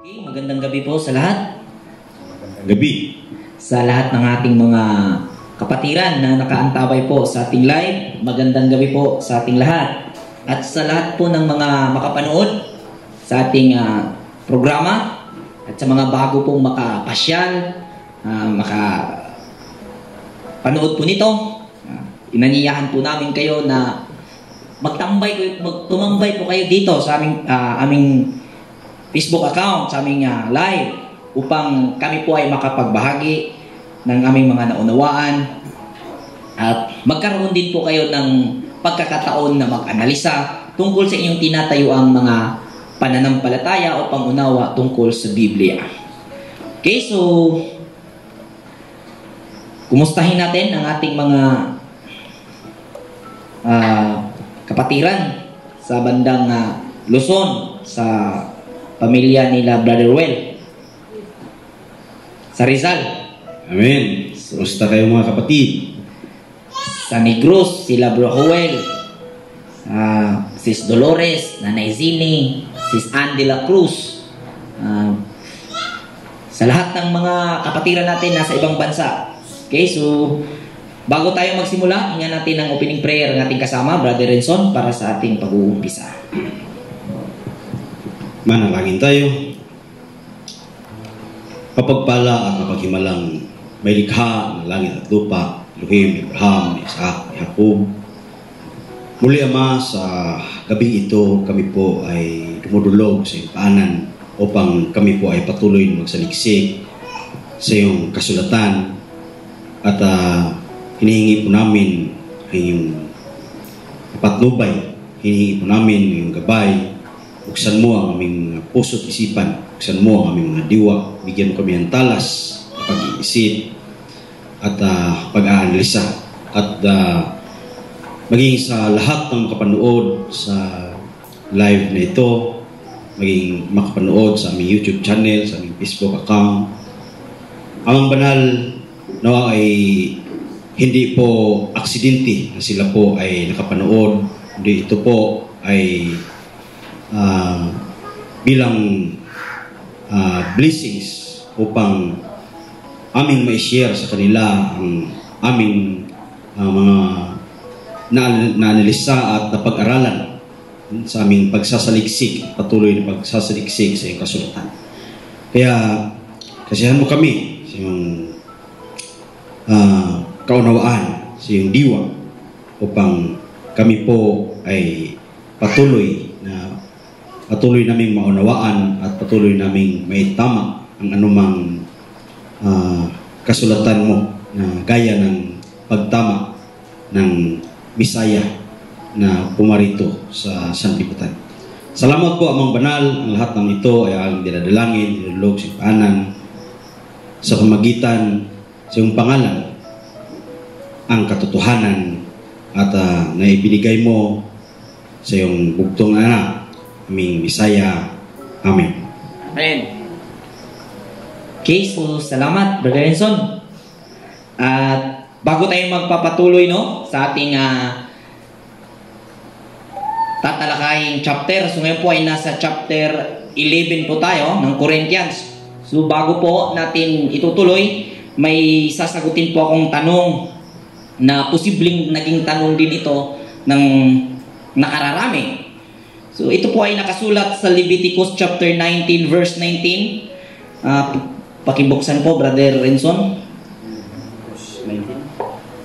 Magandang gabi po sa lahat. Magandang gabi. Sa lahat ng ating mga kapatiran na nakaantabay po sa ating live, magandang gabi po sa ating lahat. At sa lahat po ng mga makapanood sa ating programa at sa mga bago pong makapasyal, makapanood po nito, inanyayahan po namin kayo na tumambay po kayo dito sa aming Facebook account, sa aming live, upang kami po ay makapagbahagi ng aming mga naunawaan at magkaroon din po kayo ng pagkakataon na mag-analisa tungkol sa inyong tinatayuang mga pananampalataya o pangunawa tungkol sa Biblia. Okay, so kumustahin natin ang ating mga kapatiran sa bandang Luzon, sa pamilya nila Brother Well, sa Rizal. Amen. Kumusta kayo mga kapatid? Sa Negros, sila Bro Joel, Sis Dolores, Nanay Zini, Sis Ann de la Cruz, sa lahat ng mga kapatiran natin nasa ibang bansa. Okay, so bago tayo magsimula, hingan natin ang opening prayer ng ating kasama, Brother Renson, para sa ating pag-uumpisa. Manalangin tayo. Kapagpala at mapaghimalang may likha ng langit at lupa, Elohim, Abraham, Isaac, Jacob. Muli, Ama, sa gabing ito, kami po ay dumudulog sa iyong paanan upang kami po ay patuloy na magsaliksik sa iyong kasulatan at hinihingi po namin ang iyong patnubay, hinihingi po namin ang iyong gabay. Buksan mo ang aming puso at isipan, buksan mo ang aming mga diwa, bigyan mo kami ng talas, pag-iisip at pag-aanalisa at maging sa lahat ng makapanood sa live na ito, maging makapanood sa aming YouTube channel, sa aming Facebook account. Amang banal, nawa ay hindi po aksidente na sila po ay nakapanood, hindi ito po ay bilang blessings upang aming ma-share sa kanila ang aming mga naanalisa at napag-aralan sa aming pagsasaliksik, patuloy na pagsasaliksik sa iyong kasulatan. Kaya kasiyahan mo kami sa iyong kaunawaan, sa iyong diwa upang kami po ay patuloy naming maunawaan at patuloy naming maitama ang anumang kasulatan mo na gaya ng pagtama ng Bisaya na pumarito sa sanlibutan. Salamat po, Amang Banal. Ang lahat ng ito ay ang dinadalangin, dinulog sa paanan sa pamagitan sa iyong pangalan, ang katotohanan at naibinigay mo sa iyong bugtong anak, aming Bisaya. Amen. Amen. Okay, so salamat, Brother Renson. At bago tayo magpapatuloy sa ating tatalakayin chapter, so ngayon po ay nasa chapter 11 po tayo ng Corinthians. So bago po natin itutuloy, may sasagutin po akong tanong na posibleng naging tanong din ito ng nakararami. So ito po ay nakasulat sa Leviticus chapter 19 verse 19. Pakibuksan po, Brother Renson.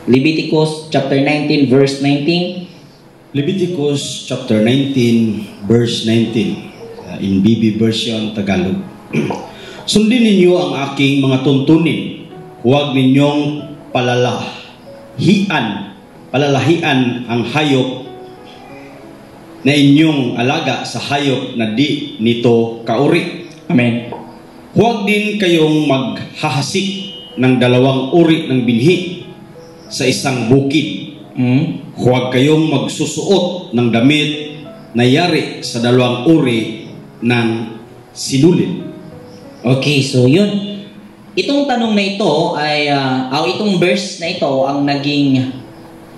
Leviticus chapter 19 verse 19. Leviticus chapter 19 verse 19 in BB version Tagalog. Sundin ninyo ang aking mga tuntunin. Huwag ninyong palalahian ang hayop na inyong alaga sa hayop na di nito kauri. Amen. Huwag din kayong maghahasik ng dalawang uri ng binhi sa isang bukid. Huwag kayong magsusuot ng damit na yari sa dalawang uri ng sinulid. Okay, so yun. Itong tanong na ito ay, itong verse na ito ang naging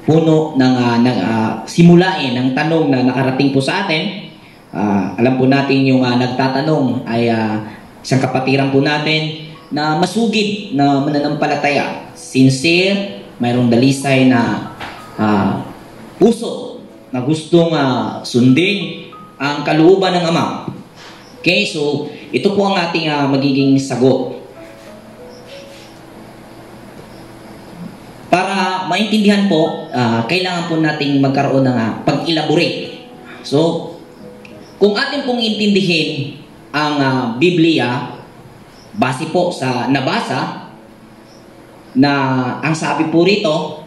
puno ng simulain ng tanong na nakarating po sa atin. Alam po natin yung nagtatanong ay isang kapatiran po natin na masugid na mananampalataya. Sincere, mayroong dalisay na puso na gustong sundin ang kalooban ng Ama. Okay, so ito po ang ating magiging sagot. Para maintindihan po, kailangan po nating magkaroon ng pag-elaborate. So, kung atin pong intindihin ang Biblia, base po sa nabasa, na ang sabi po rito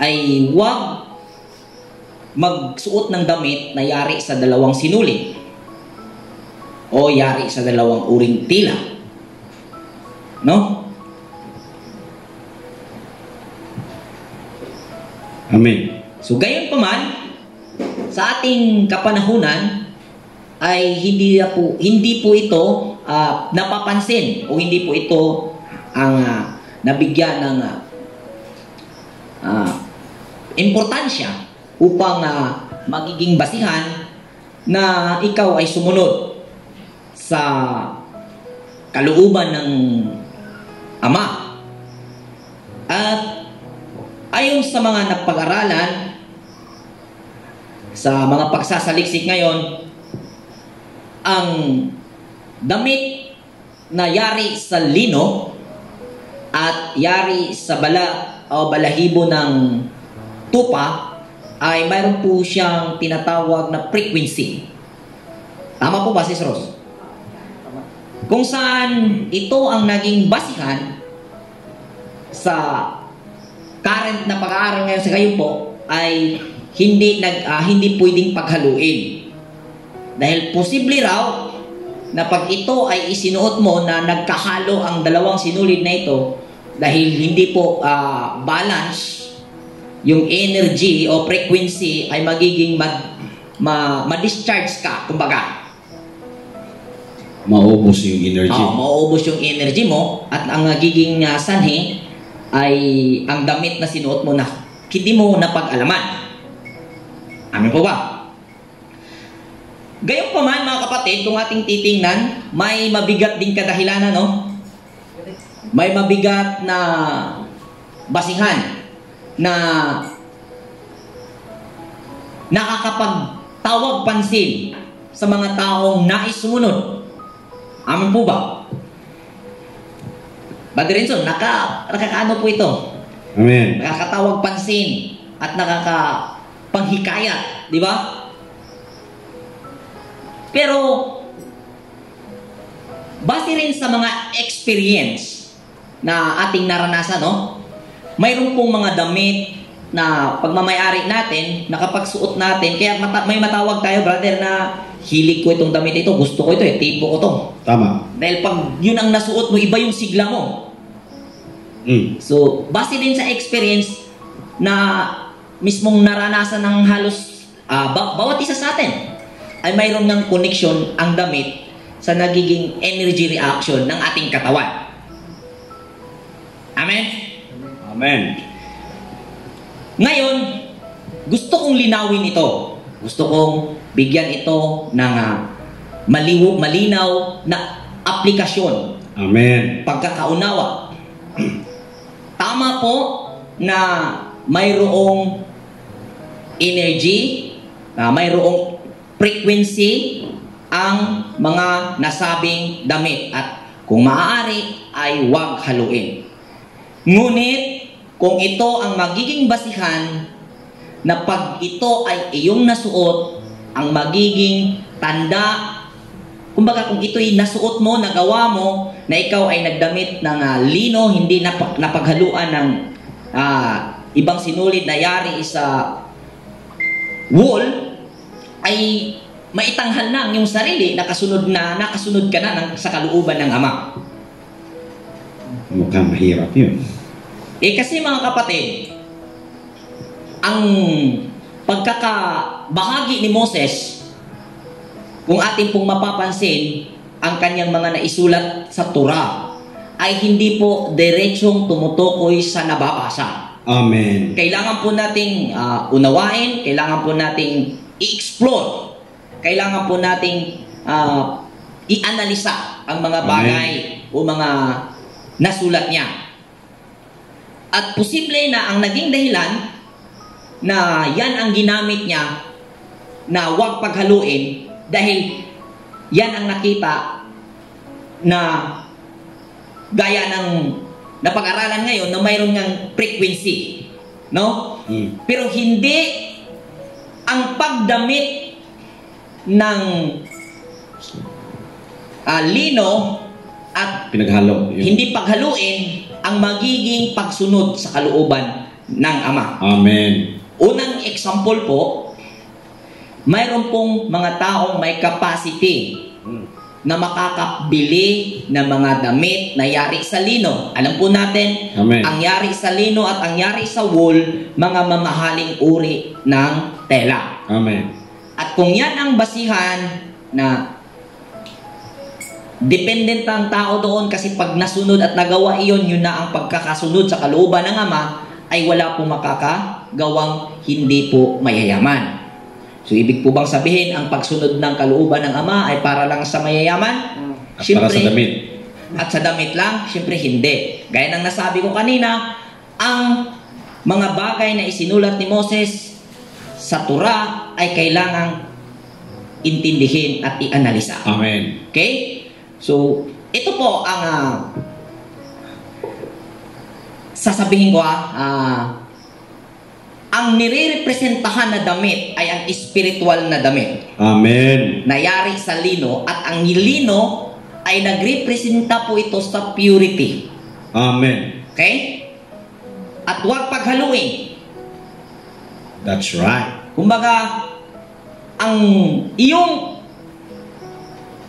ay huwag magsuot ng damit na yari sa dalawang sinulid o yari sa dalawang uring tila. No? Amen. So gayon pa man, sa ating kapanahunan ay hindi po ito napapansin o hindi po ito ang nabigyan ng importansya upang magiging basihan na ikaw ay sumunod sa kalooban ng Ama. At ayon sa mga napag-aralan sa mga pagsasaliksik ngayon, ang damit na yari sa lino at yari sa balahibo ng tupa ay mayroon po siyang tinatawag na frequency. Tama po ba, Sis Rose? Kung saan ito ang naging basihan sa current na pag-aaral ngayon sa gayon po ay hindi pwedeng paghaluin. Dahil posible raw na pag ito ay isinuot mo na nagkahalo ang dalawang sinulid na ito dahil hindi po balance yung energy o frequency ay magiging ma-discharge ka, kumbaga. Maubos yung energy. Maubos yung energy mo at ang nagiging sanhi ay ang damit na sinuot mo na hindi mo napag-alaman. Amin po ba? Gayon pa man mga kapatid, kung ating titingnan, may mabigat din kadahilanan, no? May mabigat na basihan na nakakapagtawag pansin sa mga taong nais sumunod. Amin po ba? Brother Renzo, nakakaano po ito? Amen. Nakakatawag pansin at nakakapanghikayat, di ba? Pero base rin sa mga experience na ating naranasan, no? Mayroon pong mga damit na pagmamayari natin, nakapagsuot natin, kaya may matawag tayo, brother, na hilig ko itong damit ito, gusto ko ito, tipo ko to. Tama. Dahil pag yun ang nasuot mo, iba yung sigla mo. So, base din sa experience na mismong naranasan ng halos bawat isa sa atin, ay mayroon ng connection ang damit sa nagiging energy reaction ng ating katawan. Amen? Amen. Ngayon, gusto kong linawin ito. Gusto kong bigyan ito ng malinaw na aplikasyon. Amen. Pagkakaunawa. Tama po na mayroong energy, mayroong frequency ang mga nasabing damit at kung maaari ay huwag haluin. Ngunit kung ito ang magiging basihan na pag ito ay iyong nasuot, ang magiging tanda, kumbaga kung ito'y nasuot mo, nagawa mo, na ikaw ay nagdamit ng lino, hindi napaghaluan ng ibang sinulid na yari sa wool, ay maitanghal na ang iyong sarili, nakasunod ka na sa kalooban ng Ama. Mukhang mahirap yun. Kasi mga kapatid, ang pagkakabahagi ni Moses, kung atin pong mapapansin, ang kanyang mga naisulat sa Torah ay hindi po diretsong tumutukoy sa nababasa. Amen. Kailangan po nating unawain, kailangan po nating i-explore, kailangan po nating i-analisa ang mga bagay o mga nasulat niya. At posible na ang naging dahilan na yan ang ginamit niya na huwag paghaluin dahil yan ang nakita na gaya ng napag-aralan ngayon na mayroon ngang frequency, no? Pero hindi ang pagdamit ng lino at Pinaghalo. Yun. hindi paghaluin ang magiging pagsunod sa kalooban ng Ama. Amen. Unang example po, mayroon pong mga taong may capacity na makakabili ng mga damit na yari sa lino. Alam po natin, Amen. ang yari sa lino at ang yari sa wool, mga mamahaling uri ng tela. Amen. At kung yan ang basihan na dependent ang tao doon kasi pag nasunod at nagawa iyon, yun na ang pagkakasunod sa kalooban ng Ama, ay wala po makakagawang hindi po mayayaman. So, ibig po bang sabihin, ang pagsunod ng kalooban ng Ama ay para lang sa mayayaman? At para sa damit. At sa damit lang? Siyempre, hindi. Gaya ng nasabi ko kanina, ang mga bagay na isinulat ni Moses sa Torah ay kailangang intindihin at ianalisa. Amen. Okay? So, ito po ang sasabihin ko ang nire-representahan na damit ay ang spiritual na damit. Amen. Nayari sa lino at ang lino ay nagrepresenta po ito sa purity. Amen. Okay? At huwag paghaluin. That's right. Kumbaga, ang iyong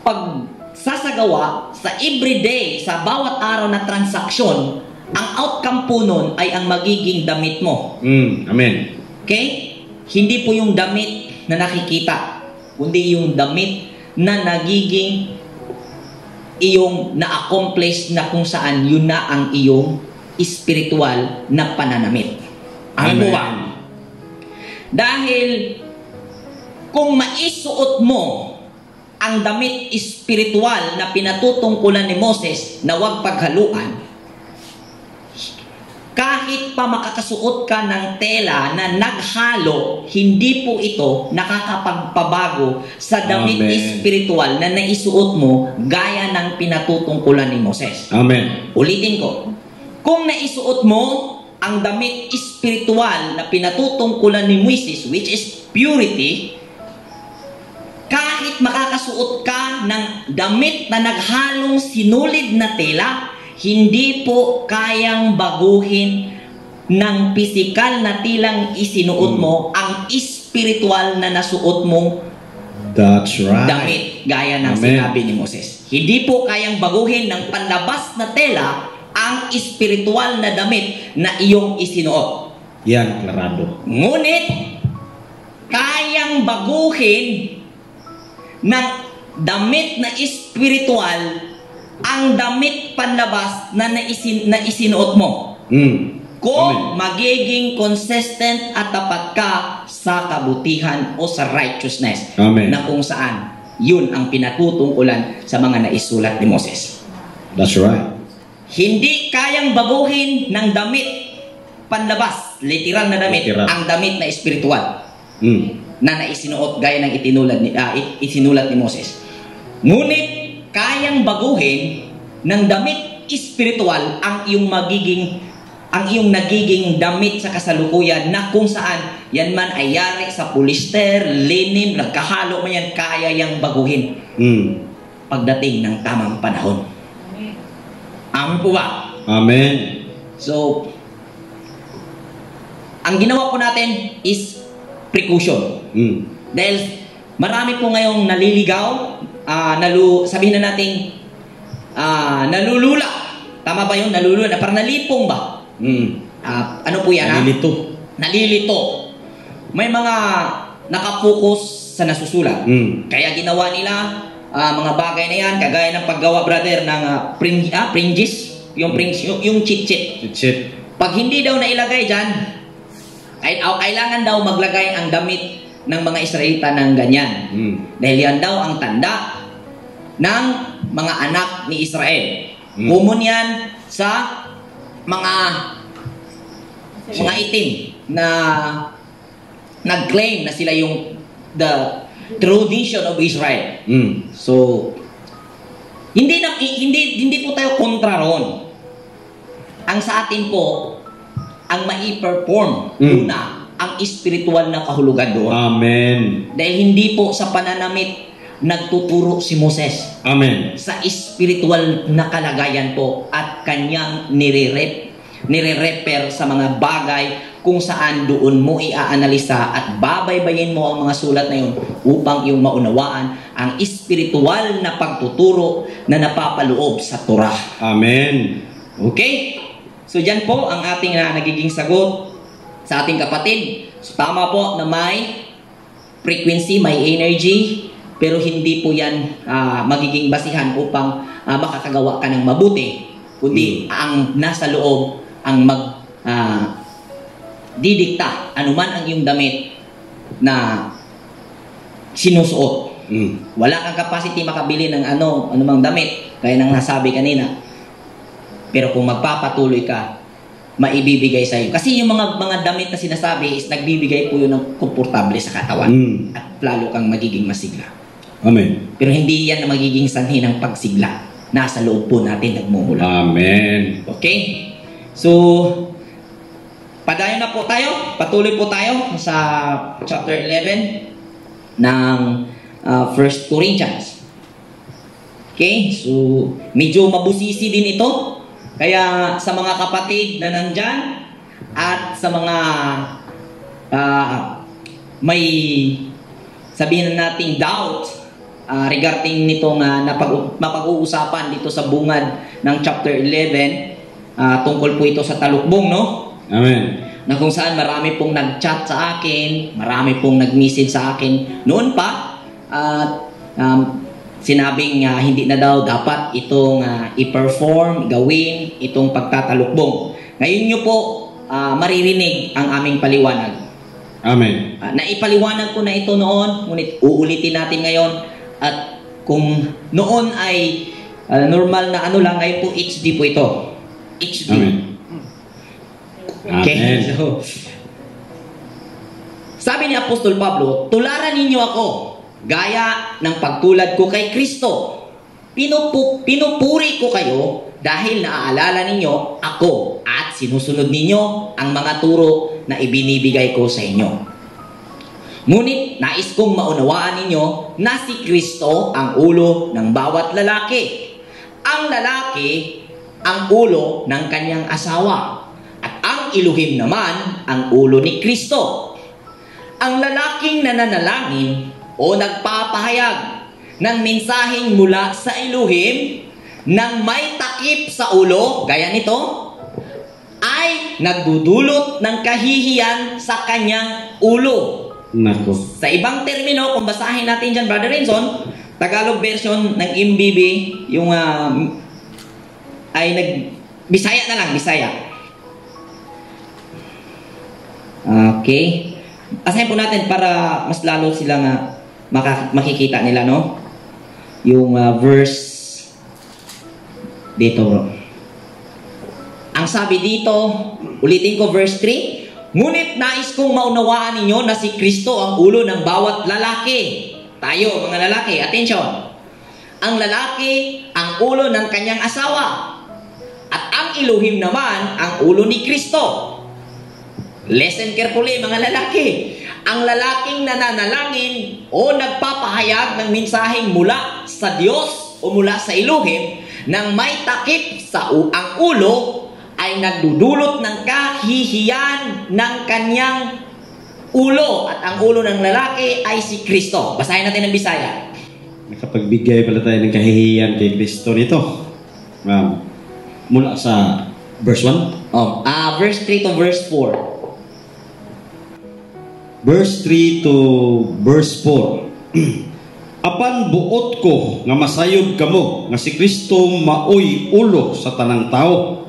pagsasagawa sa everyday, sa bawat araw na transaksyon, ang outcome po nun ay ang magiging damit mo. Amen. Okay? Hindi po yung damit na nakikita, kundi yung damit na nagiging iyong na-accomplish na kung saan yun na ang iyong spiritual na pananamit. Amen po ba? Dahil kung maisuot mo ang damit spiritual na pinatutungkulan ni Moses na huwag paghaluan, kahit pa makakasuot ka ng tela na naghalo, hindi po ito nakakapagpabago sa damit spiritual na naisuot mo gaya ng pinatutungkulan ni Moses. Amen. Ulitin ko, kung naisuot mo ang damit spiritual na pinatutungkulan ni Moses, which is purity, kahit makakasuot ka ng damit na naghalong sinulid na tela, hindi po kayang baguhin ng pisikal na tilang isinuot mo ang spiritual na nasuot mong That's right. damit, gaya ng Amen. sinabi ni Moses. Hindi po kayang baguhin ng panlabas na tela ang spiritual na damit na iyong isinuot. Yan, klarado. Ngunit, kayang baguhin ng damit na spiritual ang damit panlabas na isinuot mo. Kung magiging consistent at tapat ka sa kabutihan o sa righteousness. Amen. Na kung saan yun ang pinatutungkulan sa mga naisulat ni Moses. That's right. Hindi kayang baguhin ng damit panlabas, literal na damit, ang damit na spiritual na naisinuot gaya ng isinulat ni Moses. Ngunit kayang baguhin ng damit spiritual ang iyong nagiging damit sa kasalukuyan na kung saan yan man ay yari sa polyester, linen, nagkahalo man yan, kaya yang baguhin pagdating ng tamang panahon. Amen po ba? Amen. So, ang ginawa po natin is precaution. Dahil marami po ngayong naliligaw, sabihin na natin nalulula. Tama ba yun? Nalulula. Parang nalipong ba? Ano po yan? Nalilito. Nalilito. May mga nakapokus sa nasusulat. Kaya ginawa nila mga bagay na yan, kagaya ng paggawa, brother, ng fringes. Yung chit-chit. Pag hindi daw nailagay dyan, kailangan daw maglagay ang damit ng mga Israelita ng ganyan. Dahil yan daw ang tanda ng mga anak ni Israel. Common yan sa mga itim na nag-claim na sila yung the true nation of Israel. So, hindi po tayo kontra ron. Ang sa atin po, ang mai-perform una, ang spiritual na kahulugan doon. Amen. Dahil hindi po sa pananamit nagtuturo si Moses. Amen. Sa spiritual na kalagayan po at kanyang nire-refer sa mga bagay kung saan doon mo i-aanalisa at babaybayin mo ang mga sulat na yun upang iyong maunawaan ang spiritual na pagtuturo na napapaloob sa Torah. Amen. Okay? So dyan po ang ating nagiging sagot sa ating kapatid. So tama po na may frequency, may energy, pero hindi po yan magiging basihan upang makakagawa ka ng mabuti. Kundi ang nasa loob ang didikta anuman ang iyong damit na sinusuot. Wala kang capacity makabili ng anumang damit, kaya nang nasabi kanina. Pero kung magpapatuloy ka, maibibigay sa iyo. Kasi yung mga damit na sinasabi is nagbibigay po yun ng komportable sa katawan. At lalo kang magiging masigla. Amen. Pero hindi yan na magiging sanhi ng pagsigla. Nasa loob po natin nagmumula. Amen. Okay? So, padayon na po tayo. Patuloy po tayo sa chapter 11 ng 1 Corinthians. Okay? So, medyo mabusisi din ito. Kaya sa mga kapatid na nandyan at sa mga may sabihin na nating doubt regarding nitong mapag-uusapan dito sa bungad ng chapter 11, tungkol po ito sa talukbong, no? Amen. Na kung saan marami pong nag-chat sa akin, marami pong nag-message sa akin noon pa, sinabing hindi na daw dapat itong i-perform, gawin itong pagtatalukbong. Ngayon nyo po maririnig ang aming paliwanag. Amen. Naipaliwanag ko na ito noon, ngunit uulitin natin ngayon. At kung noon ay normal na lang, ngayon po HD po ito. HD. Amen. Okay. Amen. So, sabi ni Apostol Pablo, tularan ninyo ako gaya ng pagtulad ko kay Kristo. Pinupuri ko kayo dahil naaalala ninyo ako at sinusunod ninyo ang mga turo na ibinibigay ko sa inyo. Ngunit nais kong maunawaan ninyo na si Kristo ang ulo ng bawat lalaki. Ang lalaki ang ulo ng kanyang asawa at ang iluhim naman ang ulo ni Kristo. Ang lalaking nananalangin o nagpapahayag ng mensaheng mula sa iluhim nang may takip sa ulo, gaya nito, ay nagdudulot ng kahihiyan sa kanyang ulo. Nako. Sa ibang termino, kung basahin natin dyan, Brother Renson, Tagalog version ng MBB, yung Bisaya na lang, Bisaya. Okay. Asahin po natin para mas lalo silang makikita nila, no? Yung verse dito, bro. Ang sabi dito, ulitin ko verse 3, ngunit nais kong maunawaan ninyo na si Kristo ang ulo ng bawat lalaki. Tayo, mga lalaki, attention. Ang lalaki, ang ulo ng kanyang asawa. At ang iluhim naman, ang ulo ni Kristo. Listen carefully, mga lalaki. Ang lalaking nananalangin o nagpapahayag ng mensaheng mula sa Diyos o mula sa iluhim nang may takip sa ang ulo ay nagdudulot ng kahihiyan ng kanyang ulo. At ang ulo ng lalaki ay si Kristo. Basahin natin ng Bisaya. Nakapagbigay pala tayo ng kahihiyan kay Kristo nito. Mula sa verse 1? Verse 3 to verse 4. Verse 3 to verse 4. Apan buot ko nga masayod kamo nga si Kristo maoy ulo sa tanang tao.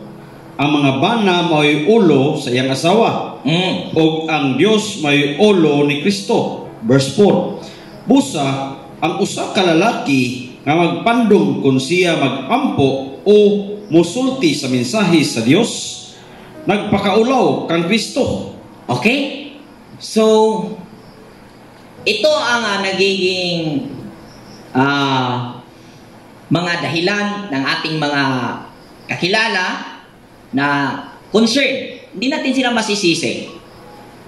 Ang mga bana maoy ulo sa iyang asawa. O ang Dios maoy ulo ni Kristo. Verse 4. Busa, ang usa ka lalaki nga magpandong kung siya magampo o musulti sa mensahe sa Dios, nagpakaulaw kang Kristo. Okay? So, ito ang nagiging mga dahilan ng ating mga kakilala na concern. Hindi natin sila masisisi.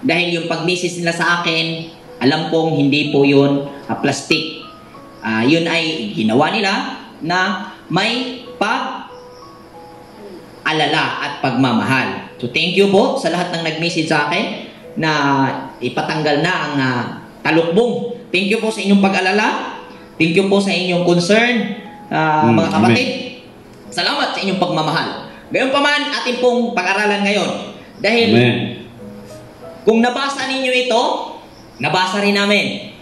Dahil yung pag-message nila sa akin, alam kong hindi po yun plastic. Yun ay ginawa nila na may pag-alala at pagmamahal. So thank you po sa lahat ng nag-message sa akin na ipatanggal na ang talukbong. Thank you po sa inyong pag-alala. Thank you po sa inyong concern, mga kapatid. Amen. Salamat sa inyong pagmamahal. Gayunpaman, atin pong pag-aralan ngayon. Dahil Amen. Kung nabasa ninyo ito, nabasa rin namin.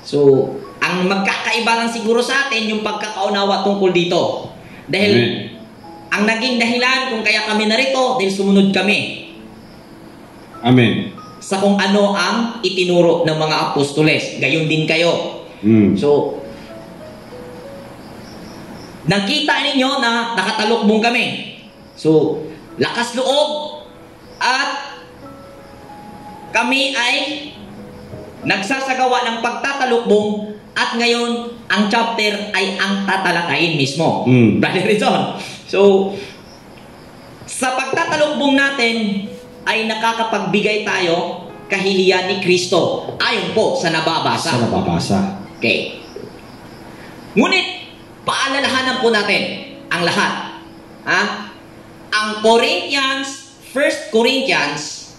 So, ang magkakaiba lang siguro sa atin yung pagkakaunawa tungkol dito. Dahil ang naging dahilan kung kaya kami narito, dahil sumunod kami. Amen. Sa kung ano ang itinuro ng mga apostoles. Gayon din kayo. So, nakita ninyo na nakatalukbong kami. So, lakas loob at kami ay nagsasagawa ng pagtatalukbong at ngayon ang chapter ay ang tatalakayin mismo. Brother Rizon. So, sa pagtatalukbong natin ay nakakapagbigay tayo kahiliyan ni Kristo ayon po sa nababasa. Sa nababasa. Okay. Ngunit, paalalahanan po natin ang lahat. Ang Corinthians, 1 Corinthians,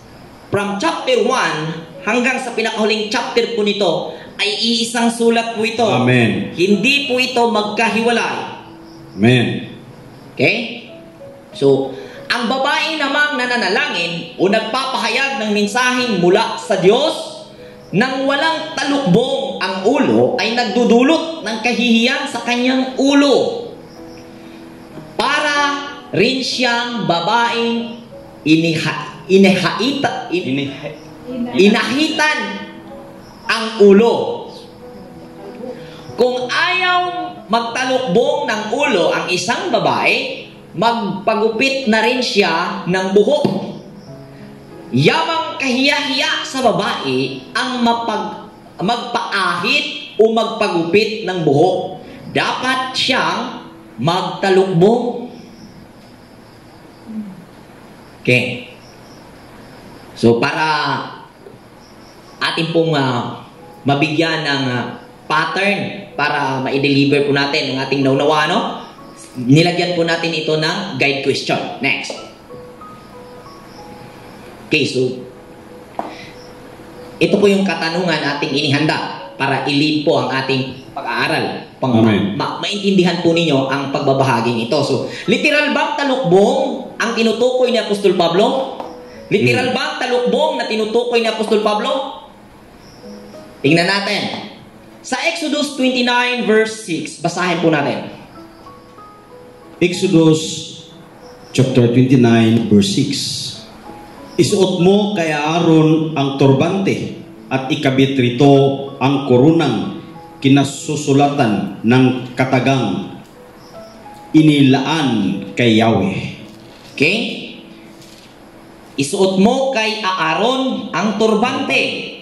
from chapter 1 hanggang sa pinakahuling chapter po nito, ay iisang sulat po ito. Amen. Hindi po ito magkahiwalay. Amen. Okay? So, ang babae namang nananalangin o nagpapahayag ng mensaheng mula sa Diyos nang walang talukbong ang ulo ay nagdudulot ng kahihiyan sa kanyang ulo. Para rin siyang babaeng inahitan ang ulo. Kung ayaw magtalukbong ng ulo ang isang babae, magpagupit na rin siya ng buhok. Yamang kahiya-hiya sa babae ang magpaahit o magpagupit ng buhok. Dapat siyang magtalukbong. Okay. So, para ating pong mabigyan ng pattern para ma-deliver po natin ang ating naunawa, no? Nilagyan po natin ito ng guide question. Next. Okay, so ito po yung katanungan ating inihanda para i-lead po ang ating pag-aaral. Maintindihan po ninyo ang pagbabahaging ito. So, literal bang talukbong ang tinutukoy ni Apostol Pablo? Literal bang talukbong na tinutukoy ni Apostol Pablo? Tingnan natin. Sa Exodus 29 verse 6, basahin po natin. Exodus chapter 29 verse 6. Isuot mo kay Aaron ang turbante at ikabit rito ang korunang kinasusulatan ng katagang inilaan kay Yahweh. Okay? Isuot mo kay Aaron ang turbante.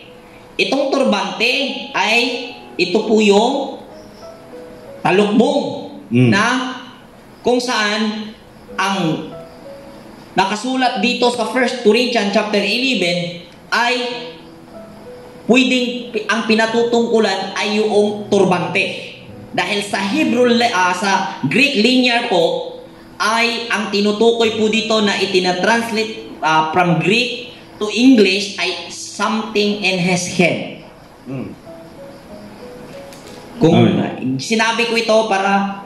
Itong turbante ay ito po yung talukbong na kung saan ang nakasulat dito sa 1 Corinthians chapter 11 ay pwedeng ang pinatutungkulan ay yung turbante. Dahil sa sa Greek linear po ay ang tinutukoy po dito na itinatranslate from Greek to English ay something in his head. Kung sinabi ko ito para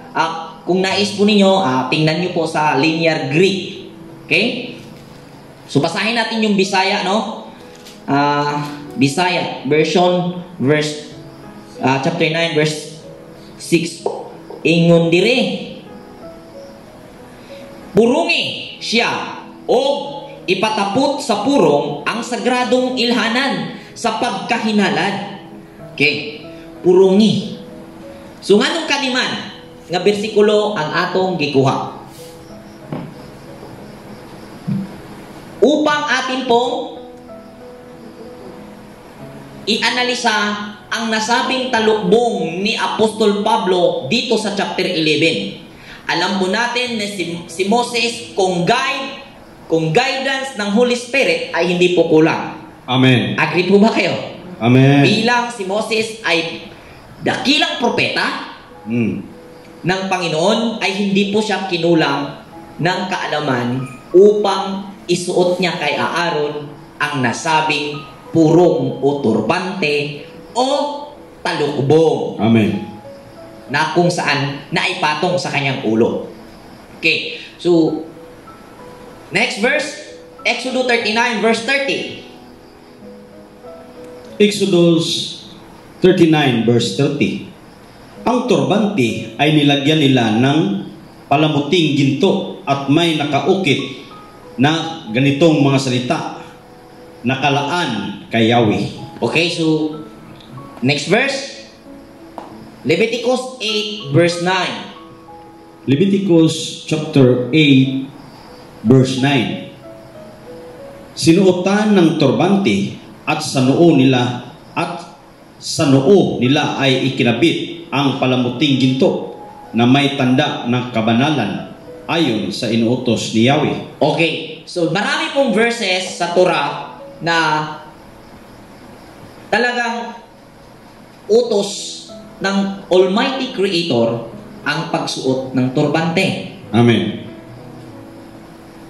kung nais po ninyo, tingnan nyo po sa linear Greek. Okay? So, basahin natin yung Bisaya, no? Bisaya version, chapter 9, verse 6. Ingon dire, purungi siya o ipatapot sa purong ang sagradong ilhanan sa pagkahinalad. Okay? Purungi. So, nga nung ikaliman nga bersikulo ang atong gikuha. Upang atin pong ianalisa ang nasabing talukbong ni Apostol Pablo dito sa chapter 11. Alam po natin na si Moses, kung guidance ng Holy Spirit ay hindi po kulang. Amen. Agree po ba kayo? Amen. Bilang si Moses ay dakilang propeta ng Panginoon, ay hindi po siya kinulang ng kaalaman upang isuot niya kay Aaron ang nasabing purong o turbante o talukbong. Amen. Na kung saan naipatong sa kanyang ulo. Okay, so next verse, Exodus 39 verse 30. Exodus 39 verse 30. Ang turbante ay nilagyan nila ng palamuting ginto at may nakaukit na ganitong mga salita, nakalaan kay Yahweh. Okay, so next verse, Leviticus 8 verse 9. Leviticus chapter 8 verse 9. Sinuotan ng turbante at sa noo nila ay ikinabit ang palamuting ginto na may tanda ng kabanalan ayon sa inuutos ni Yahweh. Okay, so marami pong verses sa Torah na talagang utos ng Almighty Creator ang pagsuot ng turbante. Amen.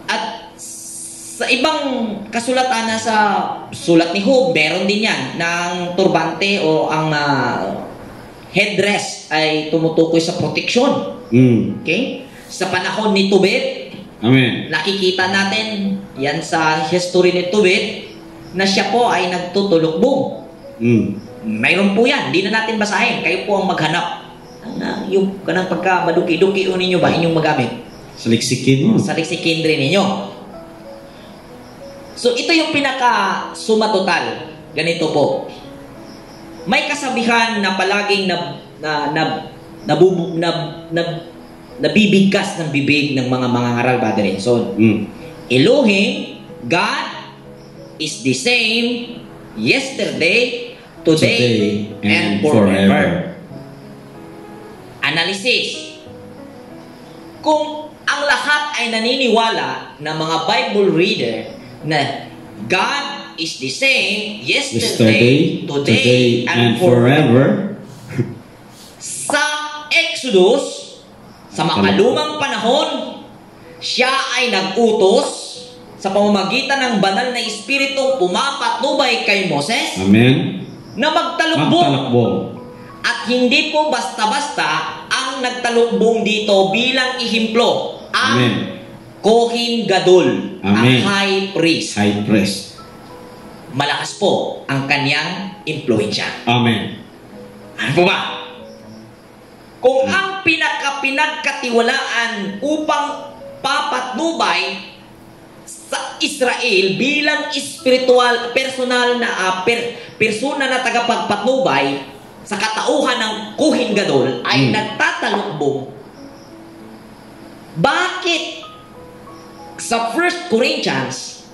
At sa ibang kasulatan na sa sulat ni Job, meron din yan ng turbante o ang headdress ay tumutukoy sa proteksyon. Okay? Sa panahon ni Tobit, Amen. nakikita natin yan sa history ni Tobit na siya po ay nagtutulukbong. Mayroon po yan. Hindi na natin basahin. Kayo po ang maghanap. Yung kanang pagka maduki-duki ninyo ba inyong magamit? Saliksikin mo. Saliksikin rin ninyo. So ito yung pinaka-suma total. Ganito po. May kasabihan na palaging nabibigkas ng bibig ng mga mangangaral, Brother Enson. Elohim, God, is the same yesterday, today, and forever. Analysis. Kung ang lahat ay naniniwala na mga Bible reader na God is the same yesterday, today, and forever, sa Exodus, sa makalumang panahon, siya ay nag-utos sa pamamagitan ng banal na Espiritong pumapatnubay kay Moses. Amen. Na magtalukbong. At hindi po basta-basta ang nagtalukbong dito bilang ihimplo. Ang Amen. Kohen Gadol, ang Amen. high priest. High priest. Malakas po ang kanyang impluensya. Amen. Ano po ba? Kung ang pinagkatiwalaan upang papatnubay sa Israel bilang spiritual, personal na persona na tagapagpatnubay sa katauhan ng Kohen Gadol ay nagtatalukbong. Bakit sa 1 Corinthians,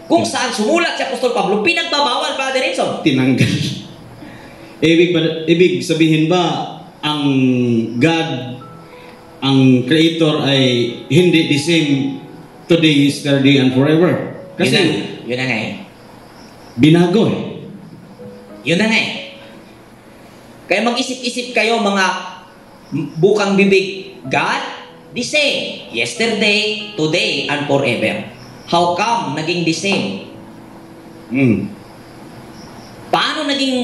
kung saan sumulat si Apostol Pablo, pinagbabawal, Brother Enson? Tinanggal. Ibig sabihin ba ang God, ang Creator ay hindi the same today, yesterday, and forever? Kasi yun na nga eh. Binago eh. Yun na nga eh. Kaya mag-isip-isip kayo mga bukang bibig. God, the same. Yesterday, today, and forever. How come naging the same? Paano naging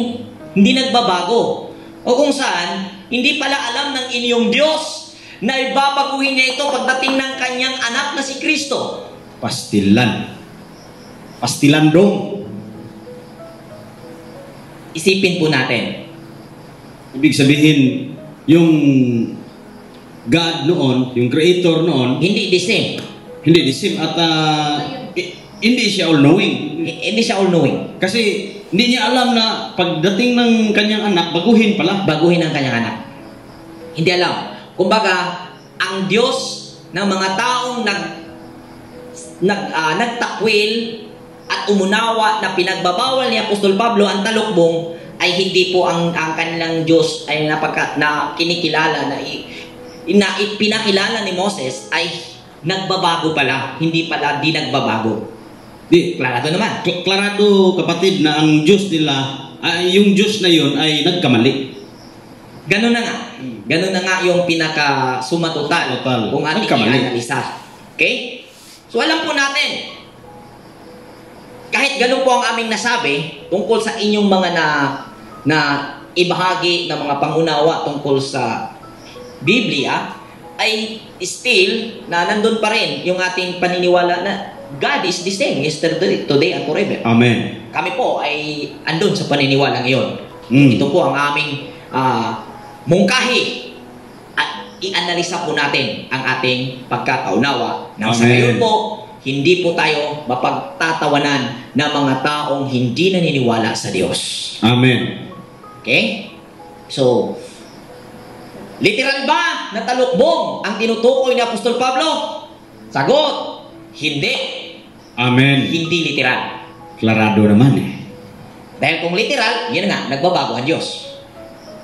hindi nagbabago? O kung saan, hindi pala alam ng inyong Diyos na ibabaguhin niya ito pagdating ng kanyang anak na si Kristo. Pastilan. Pastilan dong. Isipin po natin. Ibig sabihin, yung God noon, yung Creator noon, Hindi the same. hindi the same at hindi siya all-knowing. Hindi siya all-knowing. Kasi hindi niya alam na pagdating ng kanyang anak, baguhin pala. Baguhin ang kanyang anak. Hindi alam. Kumbaga, ang Diyos ng mga taong nagtakwil at umunawa na pinagbabawal ni Apostol Pablo ang talukbong ay hindi po ang kanilang Diyos ay kinikilala na pinakilala ni Moses ay nagbabago pala, hindi pala di nagbabago. Klarado naman. Klarado, kapatid, na ang Diyos nila, yung Diyos na yun ay nagkamali. Ganun na nga. Ganun na nga yung pinaka-sumatotal kung ating i-analisa. Okay? So alam po natin, kahit ganun po ang aming nasabi tungkol sa inyong mga na ibahagi ng mga pangunawa tungkol sa Biblia, ay still na nandun pa rin yung ating paniniwala na God is the same yesterday, today, and forever. Amen. Kami po ay andun sa paniniwala ngayon. Ito po ang aming mungkahi at i-analisa po natin ang ating pagkakaunawa. Nang sa ngayon po, hindi po tayo mapagtatawanan ng mga taong hindi naniniwala sa Diyos. Amen. Okay? So, literal ba na talukbong ang tinutukoy ni Apostol Pablo? Sagot, hindi. Amen. Hindi literal. Klarado naman eh. Dahil kung literal, yun nga, nagbabago ang Diyos.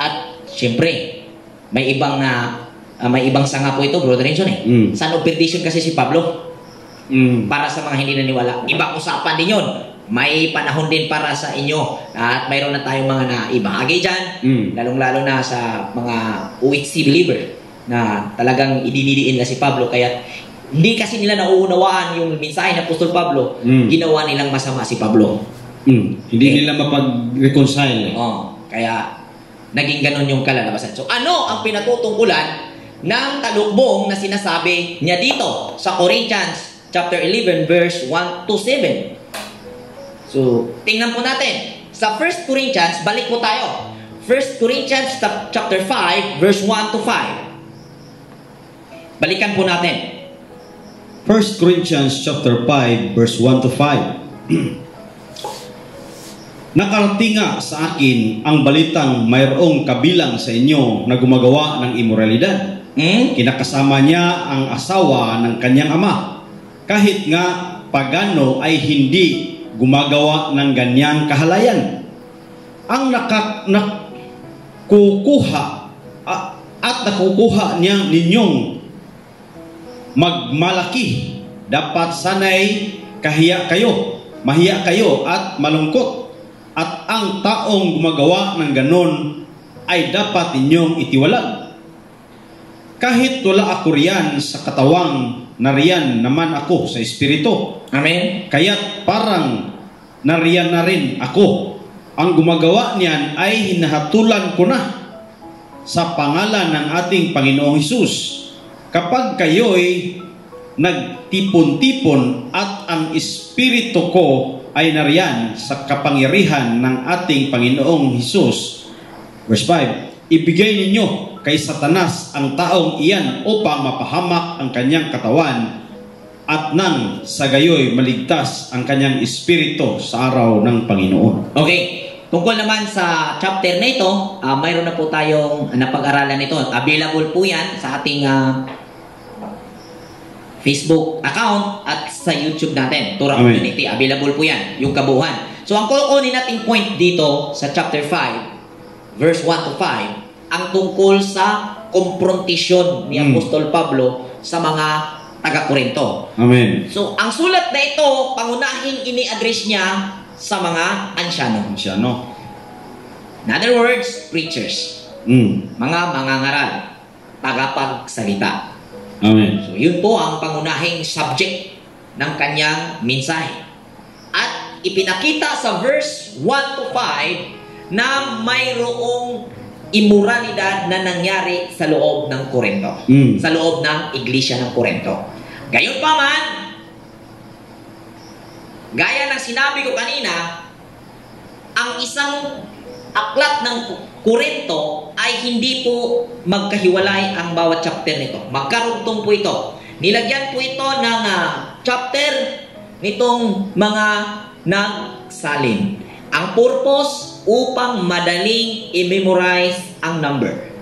At, siyempre, may ibang sanga po ito, Brother Renson eh. Son of perdition kasi si Pablo. Para sa mga hindi naniwala. Ibang usapan din yun. May panahon din para sa inyo. At mayroon na tayong mga naibahagi dyan. Lalong-lalo na sa mga UHC believer na talagang idinidiin na si Pablo. Kaya hindi kasi nila nauunawaan yung mensahe ng Apostol Pablo. Ginawa nilang masama si Pablo. Hindi nila mapag-reconcile. Kaya naging ganun yung kalalabasan. So ano ang pinatutungkulan ng talukbong na sinasabi niya dito sa Corinthians chapter 11 verse 1 to 7? So tingnan po natin sa 1 Corinthians, balik po tayo. 1 Corinthians chapter 5 verse 1 to 5. Balikan po natin. 1 Corinthians chapter 5 verse 1 to 5. Nakarating nga sa akin ang balitang mayroong kabilang sa inyo na gumagawa ng imoralidad. Kinakasama niya ang asawa ng kanyang ama. Kahit nga pagano ay hindi gumagawa ng ganyang kahalayan. Ang nakukuha niya ninyong magmalaki, dapat sanay mahiya kayo at malungkot. At ang taong gumagawa ng ganon ay dapat ninyong itiwalag. Kahit wala ako riyan sa katawang, nariyan naman ako sa espiritu. Amen. Kaya't parang nariyan na rin ako. Ang gumagawa niyan ay hinahatulan ko na sa pangalan ng ating Panginoong Hesus. Kapag kayo'y nagtipon-tipon at ang espiritu ko ay nariyan sa kapangyarihan ng ating Panginoong Hesus. Verse 5, ibigay ninyo kay Satanas ang taong iyan upang mapahamak ang kanyang katawan at nang sa gayoy maligtas ang kanyang espiritu sa araw ng Panginoon. Okay. Tungkol naman sa chapter na ito, mayroon na po tayong napag-aralan ito. Available po yan sa ating Facebook account at sa YouTube natin. Tura Community. Available po yan. Yung kabuuan. So, ang kukunin nating point dito sa chapter 5, verse 1 to 5, ang tungkol sa komprontisyon ni Apostol Pablo sa mga taga-Korinto. Amen. So, ang sulat na ito, pangunahing ini-address niya sa mga ansyano. In other words, preachers. Mga mangangaral, tagapagsalita. Amen. So, yun po ang pangunahing subject ng kanyang mensahe. At ipinakita sa verse 1 to 5 na mayroong immoralidad na nangyari sa loob ng Korinto. Sa loob ng iglesia ng Korinto. Gayunpaman, gaya ng sinabi ko kanina, ang isang aklat ng Korinto ay hindi po magkahiwalay ang bawat chapter nito. Magkarugtong po ito. Nilagyan po ito ng chapter nitong mga nagsalin. Ang purpose upang madaling i-memorize ang number.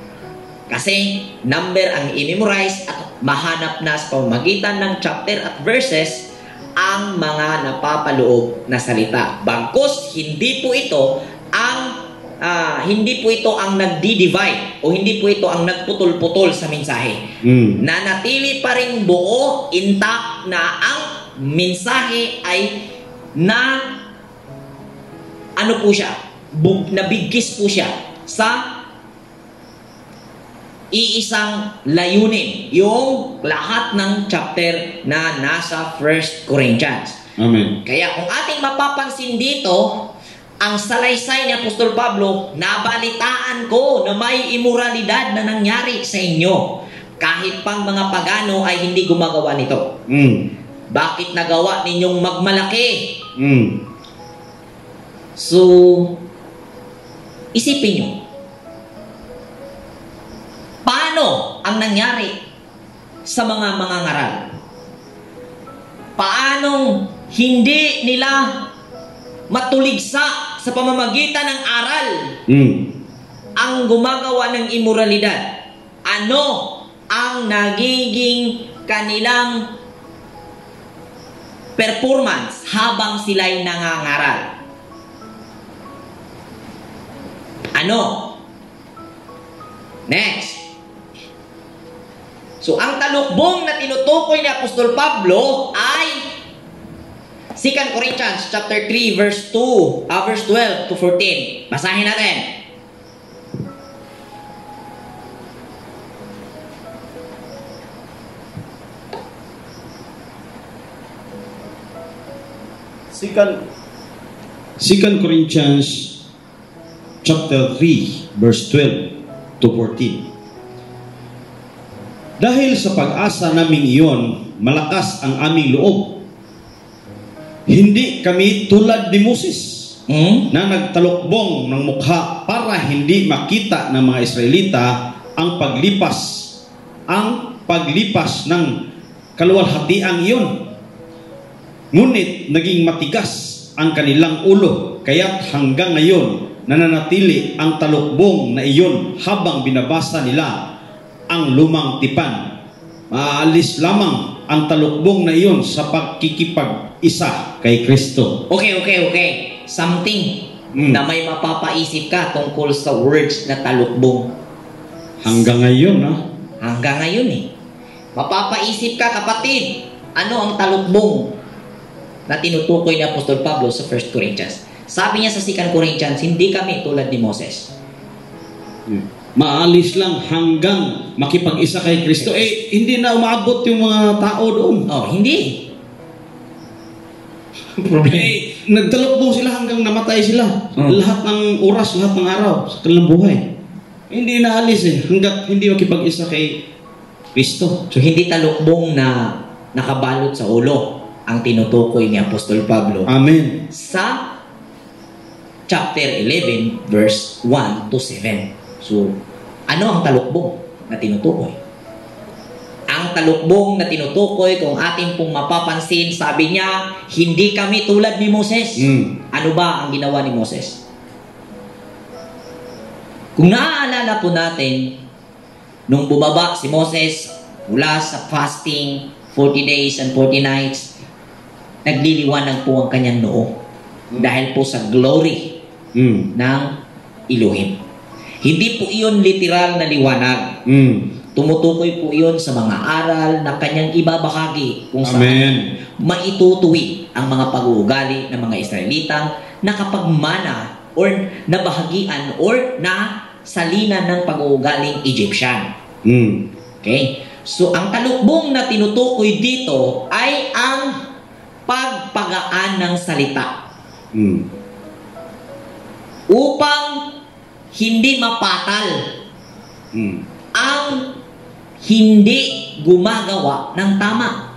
Kasi number ang i-memorize at mahanap na sa pamamagitan ng chapter at verses ang mga napapaloob na salita. Bagkus hindi po ito ang nagdi-divide o hindi po ito ang nagputol-putol sa mensahe. Nanatili pa rin buo, intact na ang mensahe ay nabigkis po siya sa iisang layunin, yung lahat ng chapter na nasa 1 Corinthians. Amen. Kaya kung ating mapapansin dito, ang salaysay ni Apostol Pablo, nabalitaan ko na may imoralidad na nangyari sa inyo. Kahit pang mga pagano ay hindi gumagawa nito. Bakit nagawa ninyong magmalaki? So, isipin nyo, paano ang nangyari sa mga ngaral? Paanong hindi nila matuligsa sa pamamagitan ng aral ang gumagawa ng imoralidad? Ano ang nagiging kanilang performance habang sila'y nangangaral? Ano? Next. So, ang talukbong na tinutukoy ni Apostol Pablo ay 2 Corinthians chapter 3 verse 12 to 14. Basahin natin. Second Corinthians chapter 3 verse 12 to 14. Dahil sa pag-asa naming iyon, malakas ang aming loob. Hindi kami tulad ni Moses na nagtalukbong ng mukha para hindi makita ng mga Israelita ang paglipas ng kaluwalhatiang iyon. Ngunit naging matigas ang kanilang ulo, kaya't hanggang ngayon nananatili ang talukbong na iyon habang binabasa nila ang lumang tipan. Maalis lamang ang talukbong na iyon sa pagkikipag-isa kay Kristo. Okay. Something na may mapapaisip ka tungkol sa words na talukbong. Hanggang ngayon, Hanggang ngayon Mapapaisip ka, kapatid, ano ang talukbong na tinutukoy ni Apostol Pablo sa 1 Corinthians? Sabi niya sa 2 Corinthians, hindi kami tulad ni Moses. Maalis lang hanggang makipag-isa kay Kristo. Hindi na umaabot yung mga tao doon. Hindi. Nagtalukbong sila hanggang namatay sila. Lahat ng oras, lahat ng araw sa kanilang buhay. Hindi naalis hanggat hindi makipag-isa kay Kristo. So, hindi talukbong na nakabalot sa ulo ang tinutukoy ni Apostol Pablo. Amen. Sa chapter 11, verse 1 to 7. So, ano ang talukbong na tinutukoy? Ang talukbong na tinutukoy, kung ating pong mapapansin, sabi niya, hindi kami tulad ni Moses. Ano ba ang ginawa ni Moses? Kung naaalala po natin, nung bumaba si Moses mula sa fasting, 40 days and 40 nights, nagliliwanag po ang kanyang noo. Dahil po sa glory ng Elohim. Hindi po iyon literal na liwanag. Tumutukoy po iyon sa mga aral na kanyang ibabahagi kung saan maitutuwi ang mga pag-uugali ng mga Israelitang nakapagmana or nabahagian or na salina ng pag-uugaling Egyptian. Okay? So, ang talukbong na tinutukoy dito ay ang pagpagaan ng salita. Upang hindi mapatal ang hindi gumagawa ng tama.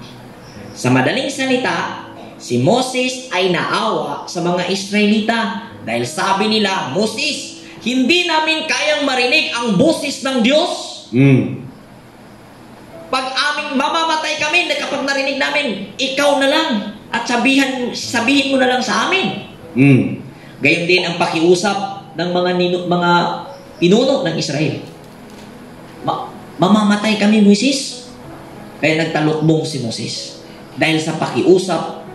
Sa madaling salita, si Moses ay naawa sa mga Israelita dahil sabi nila, Moses, hindi namin kayang marinig ang boses ng Diyos. Pag aming mamamatay kami, kapag narinig namin, ikaw na lang at sabihin mo na lang sa amin. Gayon din ang pakiusap ng mga pinuno ng Israel. mamamatay kami, Moises. Kaya nagtalukbong si Moses dahil sa pakiusap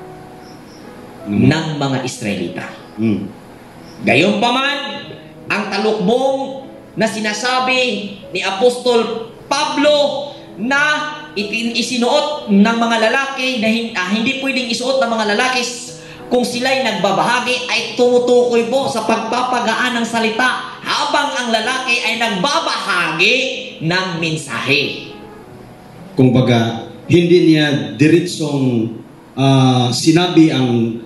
ng mga Israelita. Gayunpaman, ang talukbong na sinasabi ni Apostol Pablo na isinuot ng mga lalaki na hindi pwedeng isuot ng mga lalaki kung sila'y nagbabahagi, ay tumutukoy po sa pagpapagaan ng salita habang ang lalaki ay nagbabahagi ng mensahe. Kung baga, hindi niya diretsong sinabi ang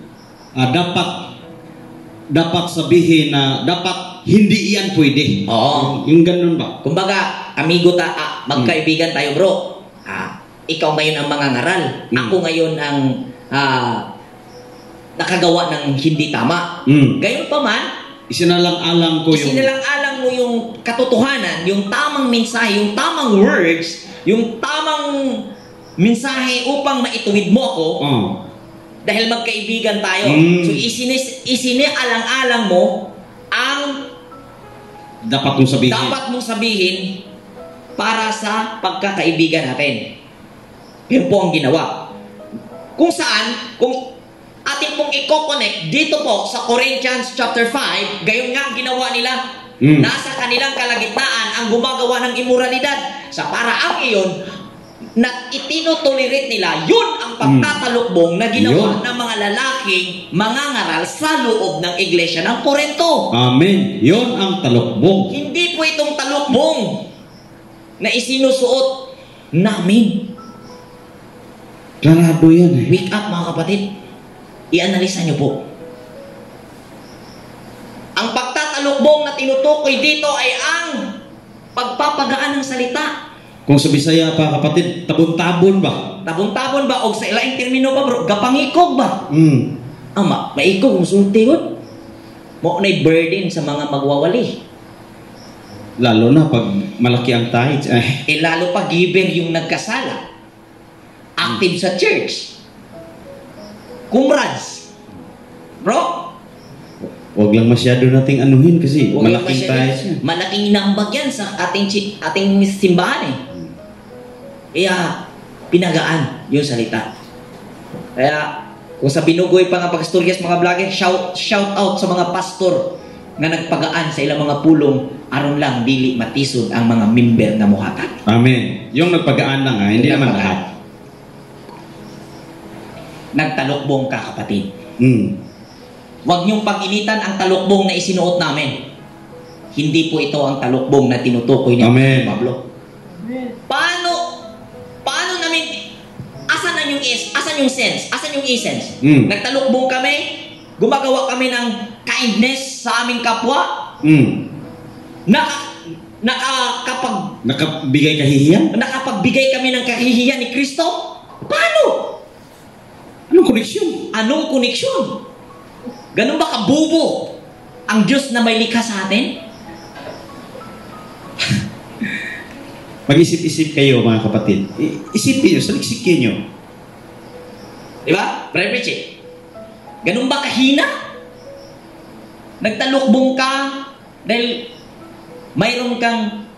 dapat sabihin na dapat hindi iyan pwede. Oo. Yung ganun ba? Kumbaga, amigo magkaibigan tayo, bro. Ikaw ngayon ang mangangaral. Ako ngayon ang nakagawa ng hindi tama. Gayunpaman, isinalang-alang mo yung katotohanan, yung tamang mensahe, yung tamang words, yung tamang mensahe upang maituwid mo ako. Dahil magkaibigan tayo. So isinialang-alang mo ang dapat mong sabihin para sa pagkakaibigan natin. Yun po ang ginawa. Kung saan, kung ating pong i-connect dito po sa Corinthians chapter 5, gayon nga ang ginawa nila. Nasa kanilang kalagitnaan ang gumagawa ng immoralidad. Sa paraang iyon, na itinutolerate nila, yun ang pagtatalukbong na ginawa ng mga lalaking mangangaral sa loob ng iglesia ng Corinto. Amen. Yun ang talukbong. Hindi po itong talukbong na isinusuot namin. Klarado yan eh. Wake up mga kapatid. I-analisa nyo po. Ang pagtatalukbong na tinutukoy dito ay ang pagpapagaan ng salita. Kung sa Bisaya pa kapatid, tabon-tabon ba? Tabon-tabon ba? O sa ilaing termino ba bro? Gapangikog ba? Ama, maikog, musulti yun. Mo na'y burden sa mga magwawali. Lalo na pag malaki ang tithes. Lalo pa given yung nagkasala. Active sa church. Kumrads. Bro? Huwag lang masyado nating anuhin kasi malaking tithes yan. Malaking inambag yan sa ating simbahan eh. Kaya, pinagaan yung salita. Kaya, kung sa binugoy pa nga pagstoryas mga vlogger, shout out sa mga pastor nga nagpagaan sa ilang mga pulong aron lang dili matisod ang mga member na muhatag. Amen. Yung nagpagaan na nga, hindi naman lahat. Nagtalukbong ka, kapatid. Huwag niyong pag-initan ang talukbong na isinuot namin. Hindi po ito ang talukbong na tinutukoy ni Pablo. Paano namin, asan yung sense? Asan yung essence? Nagtalukbong kami, gumagawa kami ng kindness sa aming kapwa. Nakapagbigay kahihiyan? Nakapagbigay kami ng kahihiyan ni Kristo? Paano? Anong koneksyon? Ganun ba kabubo ang Diyos na may likha sa atin? Mag-isip-isip kayo mga kapatid. Isipin nyo, saliksikin nyo. Diba? Brother Richie, ganun ba kahina? Nagtalukbong ka dahil mayroon kang...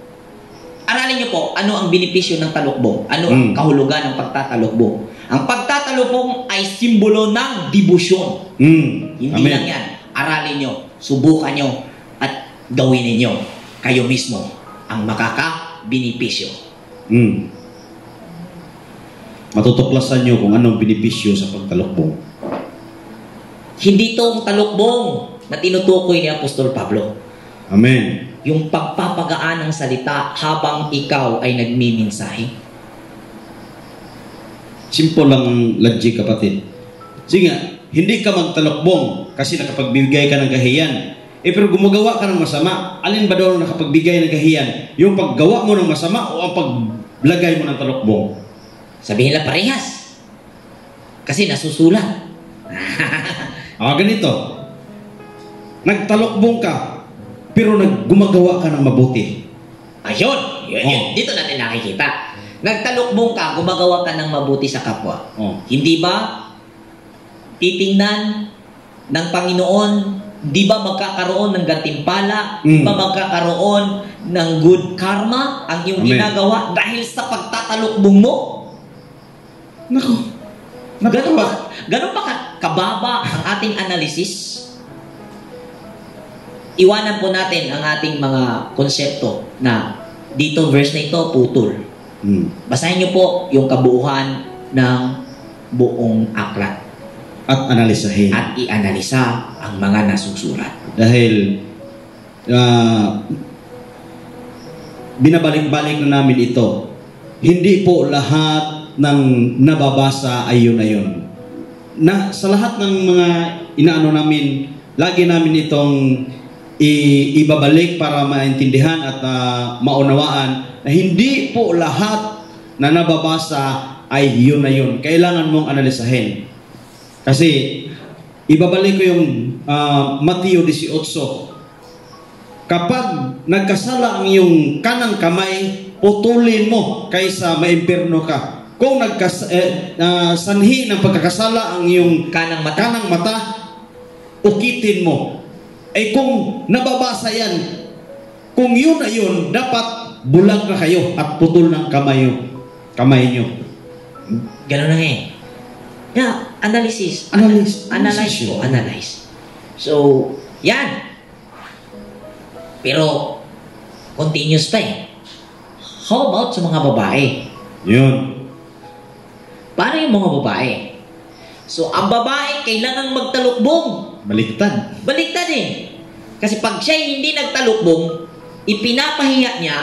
Aralin nyo po, ano ang benepisyo ng talukbong? Ano ang kahulugan ng pagtatalukbong? Ang pagtatalukbong ay simbolo ng debosyon. Hindi lang yan. Aralin nyo, subukan nyo, at gawin ninyo. Kayo mismo ang makaka-benepisyo. Matutuklasan nyo kung anong benepisyo sa pagtalukbong. Hindi itong talukbong na tinutukoy ni Apostol Pablo. Amen. Yung pagpapagaan ng salita habang ikaw ay nagmiminsahe. Simple lang ang logic, kapatid. Sige nga, hindi ka magtalukbong kasi nakapagbigay ka ng kahiyan. Pero gumagawa ka ng masama. Alin ba daw nakapagbigay ng kahiyan? Yung paggawa mo ng masama o ang paglagay mo ng talukbong? Sabihin lang parehas. Kasi nasusulat. Ganito. Nagtalukbong ka, pero gumagawa ka ng mabuti. Ayun. Dito natin nakikita. Nagtalukbong ka, gumagawa ka ng mabuti sa kapwa. Hindi ba titingnan ng Panginoon Di ba magkakaroon ng gantimpala? Di ba magkakaroon ng good karma ang iyong Amen. ginagawa dahil sa pagtatalukbong mo? Nako. Ganun ba kababa ang ating analysis? Iwanan po natin ang ating mga konsepto na dito verse na ito putol. Basahin niyo po yung kabuuan ng buong aklat. At analisahin. At ianalisa ang mga nasusulat. Dahil binabalik-balik na namin ito. Hindi po lahat ng nababasa ay yun na yun. Sa lahat ng mga inaano namin, lagi namin itong ibabalik para maintindihan at maunawaan na hindi po lahat na nababasa ay yun na yun. Kailangan mong analisahin. Kasi ibabalik ko yung Mateo 18. Kapag nagkasala ang iyong kanang kamay, putulin mo kaysa maimpirno ka. Kung sanhi ng pagkakasala ang iyong kanang mata, ukitin mo. Kung nababasa yan, kung yun na yun, dapat bulag na kayo at putol ng kamay nyo. Ganun na eh. Analyze. So, yan. Pero, continuous pa eh. How about sa mga babae? Yun. Paano yung mga babae? So, ang babae kailangang magtalukbong. Baliktad eh. Kasi pag siya hindi nagtalukbong, ipinapahiya niya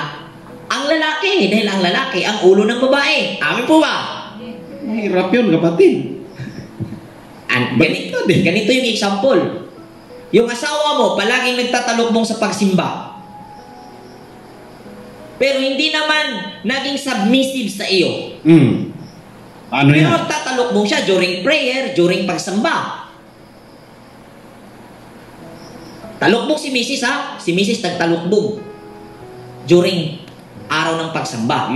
ang lalaki. Dahil ang lalaki, ang ulo ng babae. Amin po ba? Mahirap yun, kapatid. Ganito yung example. Yung asawa mo, palaging nagtatalukbong sa pagsimba. Pero hindi naman naging submissive sa iyo. Ano yan? Pero magtatalukbong siya during prayer, during pagsamba. Talukbong si Mrs. ha? Si Mrs. nagtalukbong during araw ng pagsamba.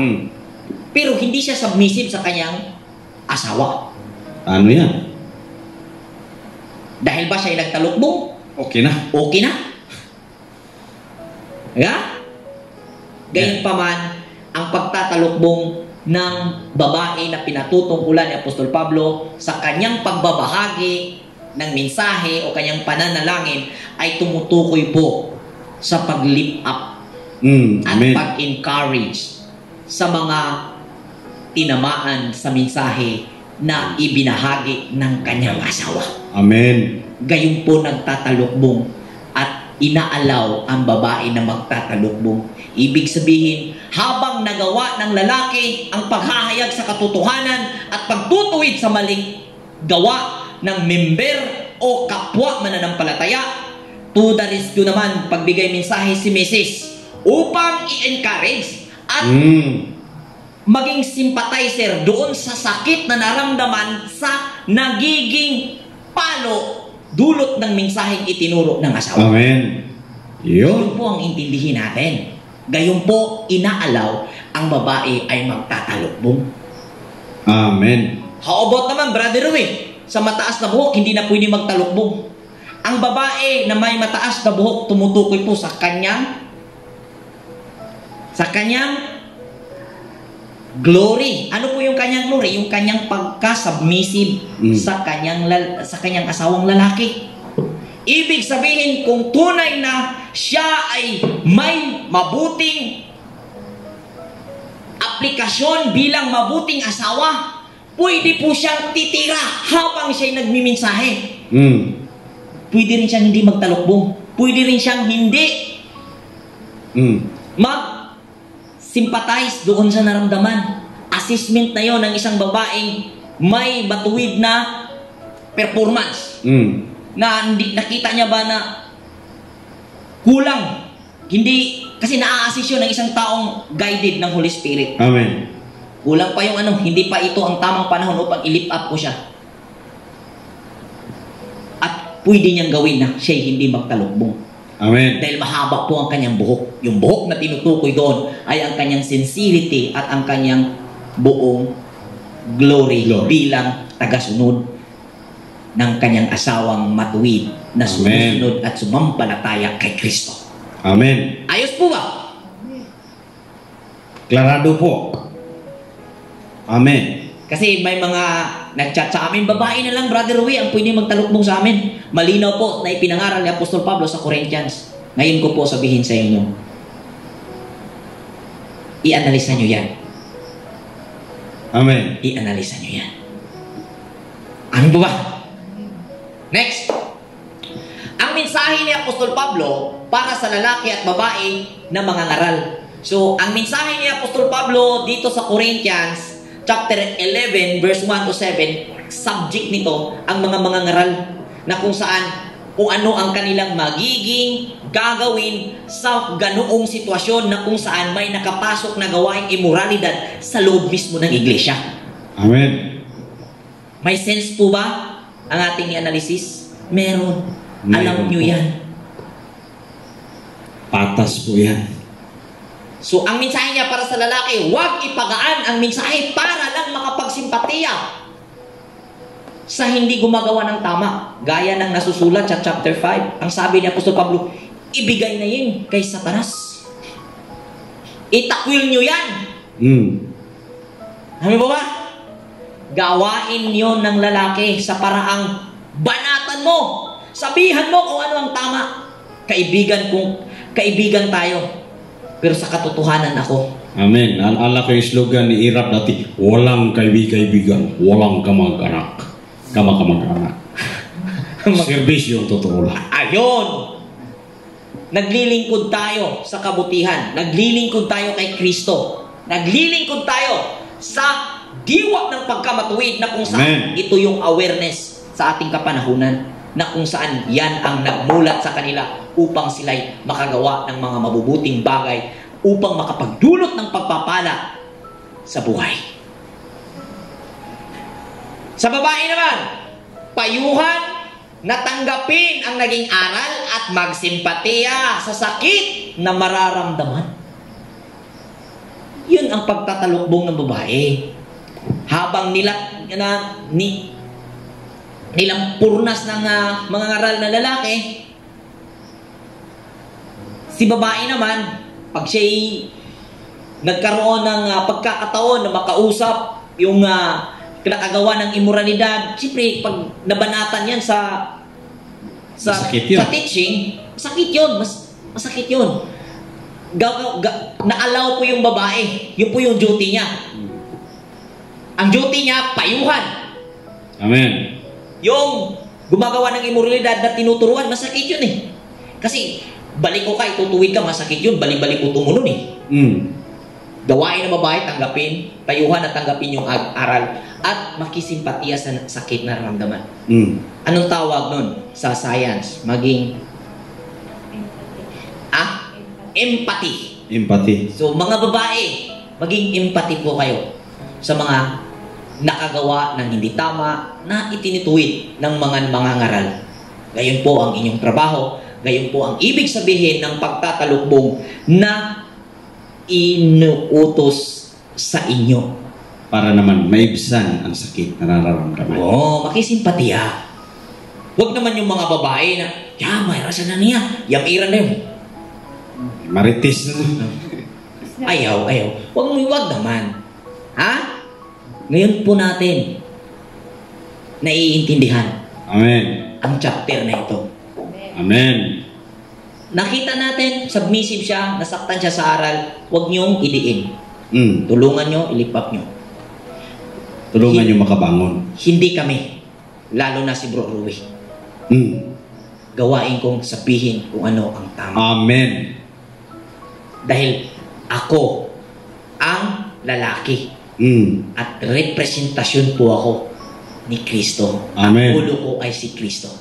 Pero hindi siya submissive sa kanyang asawa. Ano yan? Dahil ba siya nagtalukbong? Okay na. Gayun pa man, ang pagtatalukbong ng babae na pinatutungkulan ni Apostol Pablo sa kanyang pagbabahagi ng mensahe o kanyang pananalangin ay tumutukoy po sa pag-lift up at pag-encourage sa mga tinamaan sa mensahe na ibinahagi ng kanyang asawa. Amen. Gayon po nagtatalukbong at inaalaw ang babae na magtatalukbong. Ibig sabihin, habang nagawa ng lalaki ang paghahayag sa katotohanan at pagtutuwid sa maling gawa ng member o kapwa mananampalataya, to the rescue naman, pagbigay mensahe si Mrs. upang i-encourage at maging sympathizer doon sa sakit na naramdaman sa nagiging palo dulot ng mensaheng itinuro ng asawa. Amen. Yun po ang intindihin natin. Gayon po, inaalaw ang babae ay magtatalukbong. Amen. How about naman, Brother Ruin? Sa mataas na buhok, hindi na pwede magtalukbong. Ang babae na may mataas na buhok, tumutukoy po sa kanyang glory. Ano po yung kanyang glory? Yung kanyang pagka-submissive sa kanyang asawang lalaki. Ibig sabihin, kung tunay na siya ay may mabuting aplikasyon bilang mabuting asawa, pwede po siyang titira habang siya'y nagmimensahe. Pwede rin siyang hindi magtalukbong. Pwede rin siyang hindi mag-sympathize doon sa naramdaman. Assessment na yon ng isang babaeng may batuwid na performance. Na nakita niya ba na kulang. Hindi, kasi na-assist yun ng isang taong guided ng Holy Spirit. Amen. Kulang pa yung hindi pa ito ang tamang panahon upang i-lift up ko siya. At pwede niyang gawin na siya'y hindi magtalukbong. Amen. Dahil mahaba po ang kanyang buhok. Yung buhok na tinutukoy doon ay ang kanyang sincerity at ang kanyang buong glory. Bilang tagasunod. ng kanyang asawang matuwid na sumusunod at sumampalataya kay Kristo. Amen. Ayos po ba? Klarado po. Amen. Kasi may mga nag-chat sa amin, babae na lang, Brother Rui, ang pwede magtalukbong sa amin. Malinaw po na ipinangaral ni Apostol Pablo sa Corinthians. Ngayon ko po sabihin sa inyo, i-analisa nyo yan. Amen. I-analisa nyo yan. Ano ba ba? Next. Ang mensahe ni Apostol Pablo para sa lalaki at babae na mangangaral. So, ang mensahe ni Apostol Pablo dito sa Corinthians, chapter 11, verse 1 to 7, subject nito, ang mga mangangaral na kung saan, kung ano ang kanilang magiging gagawin sa ganoong sitwasyon na kung saan may nakapasok na gawaing imoralidad sa loob mismo ng iglesia. Amen. May sense po ba ang ating analysis? Meron. Alam nyo po. yan. Patas po yan. So, ang mensahe niya para sa lalaki, huwag ipagaan ang mensahe para lang makapagsimpatiya sa hindi gumagawa ng tama. Gaya ng nasusulat sa chapter 5. Ang sabi ni Apostol Pablo, ibigay na yun kay Satanas. Itakwil nyo yan. Alam mo ba? Gawain yon ng lalaki sa paraang banatan mo. Sabihan mo kung ano ang tama. Kaibigan tayo. Pero sa katotohanan ako. Amen. Naalala ko yung slogan ni Irap dati, walang kaibigan, walang kamag-anak. Kamag-anak. Serbisyo yung totoo lang. Ayon! Naglilingkod tayo sa kabutihan. Naglilingkod tayo kay Kristo. Naglilingkod tayo sa diwa ng pagkamatuwid na kung saan ito yung awareness sa ating kapanahunan na kung saan yan ang nagmulat sa kanila upang sila'y makagawa ng mga mabubuting bagay upang makapagdulot ng pagpapala sa buhay. Sa babae naman, payuhan na tanggapin ang naging aral at magsimpatiya sa sakit na mararamdaman. Yun ang pagtatalukbong ng babae. Habang nilang purnas ng mga ngaral na lalaki, si babae naman, pag siya'y nagkaroon ng pagkakataon na makausap yung nakagawa ng imoralidad, siyempre, pag nabanatan yan sa teaching, masakit yun. Masakit yun. Naalaw po yung babae. Yun po yung duty niya. Ang duty niya, payuhan. Amen. Yung gumagawa ng imoralidad na tinuturuan, masakit yun eh. Kasi, balik ko ka, itutuwid ka, masakit yun, balik-balik ko tumunon eh. Gawain ng babae, tanggapin, payuhan at tanggapin yung aral, at makisimpatiya sa sakit na naramdaman. Anong tawag nun sa science? Maging empathy. Empathy. So, mga babae, maging empathy po kayo sa mga nakagawa ng hindi tama na itinituwid ng mga ngaral. Gayon po ang inyong trabaho. Gayon po ang ibig sabihin ng pagtatalukbong na inuutos sa inyo. Para naman maibsan ang sakit na nararamdaman. Makisimpatiya. Huwag naman yung mga babae na, may rasa na niya. Yamiran na yun. Marites na. Ayaw. Huwag naman. Ngayon po natin naiintindihan Amen. ang chapter na ito. Amen. Nakita natin, submissive siya, nasaktan siya sa aral, huwag niyong idiin. Tulungan niyo, ilipap niyo. Tulungan niyo makabangon. Hindi kami, lalo na si Bro Rui. Gawain kong sabihin kung ano ang tama. Amen. Dahil ako ang lalaki. At representasyon po ako ni Kristo. Amen. Ang ulo ko ay si Kristo.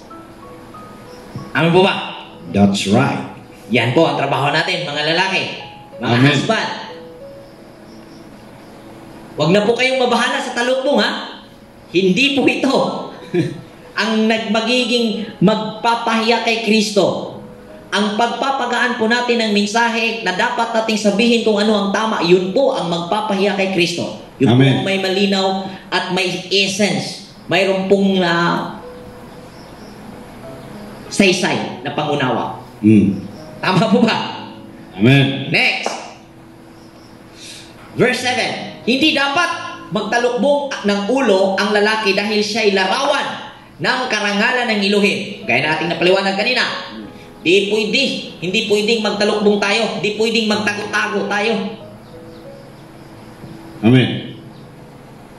Amen po ba? That's right. Yan po ang trabaho natin, mga lalaki, mga Amen. husband. Huwag na po kayong mabahala sa talukbong, Hindi po ito ang magiging magpapahiya kay Kristo. Ang pagpapagaan po natin ng mensahe na dapat nating sabihin kung ano ang tama, yun po ang magpapahiya kay Kristo. Yun Amen. po may malinaw at may essence. Mayroon pong saysay na pangunawa. Tama po ba? Amen. Next. Verse 7. Hindi dapat magtalukbong ng ulo ang lalaki dahil siya'y larawan ng karangalan ng iluhin. Gaya nating napaliwanag kanina. Hindi pwedeng magtalukbong tayo. Hindi pwedeng magtago-tago tayo. Amen.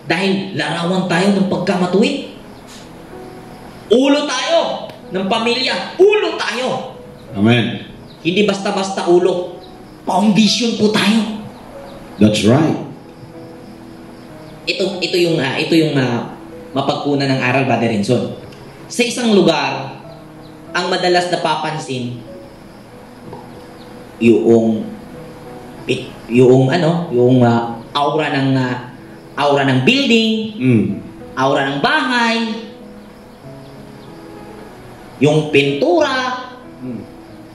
Dahil larawan tayo ng pagkamatuwid. Ulo tayo ng pamilya. Ulo tayo. Amen. Hindi basta-basta ulo. Foundation po tayo. That's right. Ito yung mapagkunan ng aral, Brother Renson. Sa isang lugar, ang madalas napapansin yung aura ng building, aura ng bahay, yung pintura,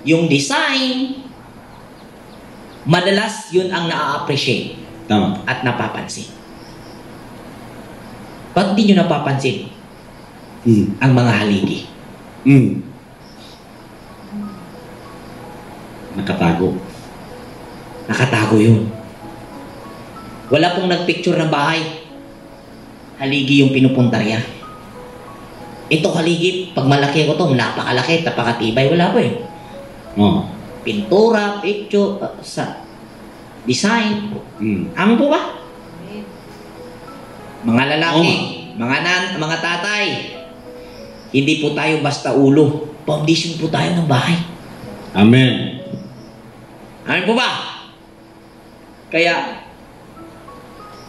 yung design. Madalas yun ang na-appreciate at napapansin. Ba't di nyo napapansin ang mga haligi? Nakatago. Nakatago yun. Wala pong nagpicture ng bahay. Haligi yung pinupuntarya. Ito haligi, pag malaki ko to, napakalaki, napakatibay. Wala po eh. Pintura, picture, sa design. Ano po ba? Mga lalaki, mga tatay, hindi po tayo basta ulo. Foundation po tayo ng bahay. Amen. Ano po ba? Kaya,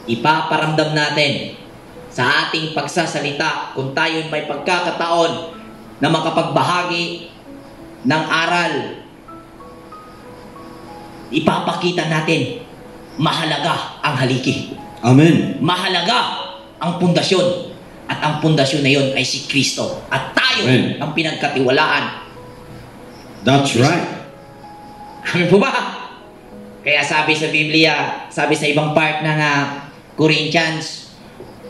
ipaparamdam natin sa ating pagsasalita kung tayo may pagkakataon na makapagbahagi ng aral. Ipapakita natin mahalaga ang haligi. Amen. Mahalaga ang pundasyon. At ang pundasyon na yun ay si Kristo. At tayo ang pinagkatiwalaan. That's right. Amen po ba? Kaya sabi sa Biblia, sabi sa ibang part ng Corinthians,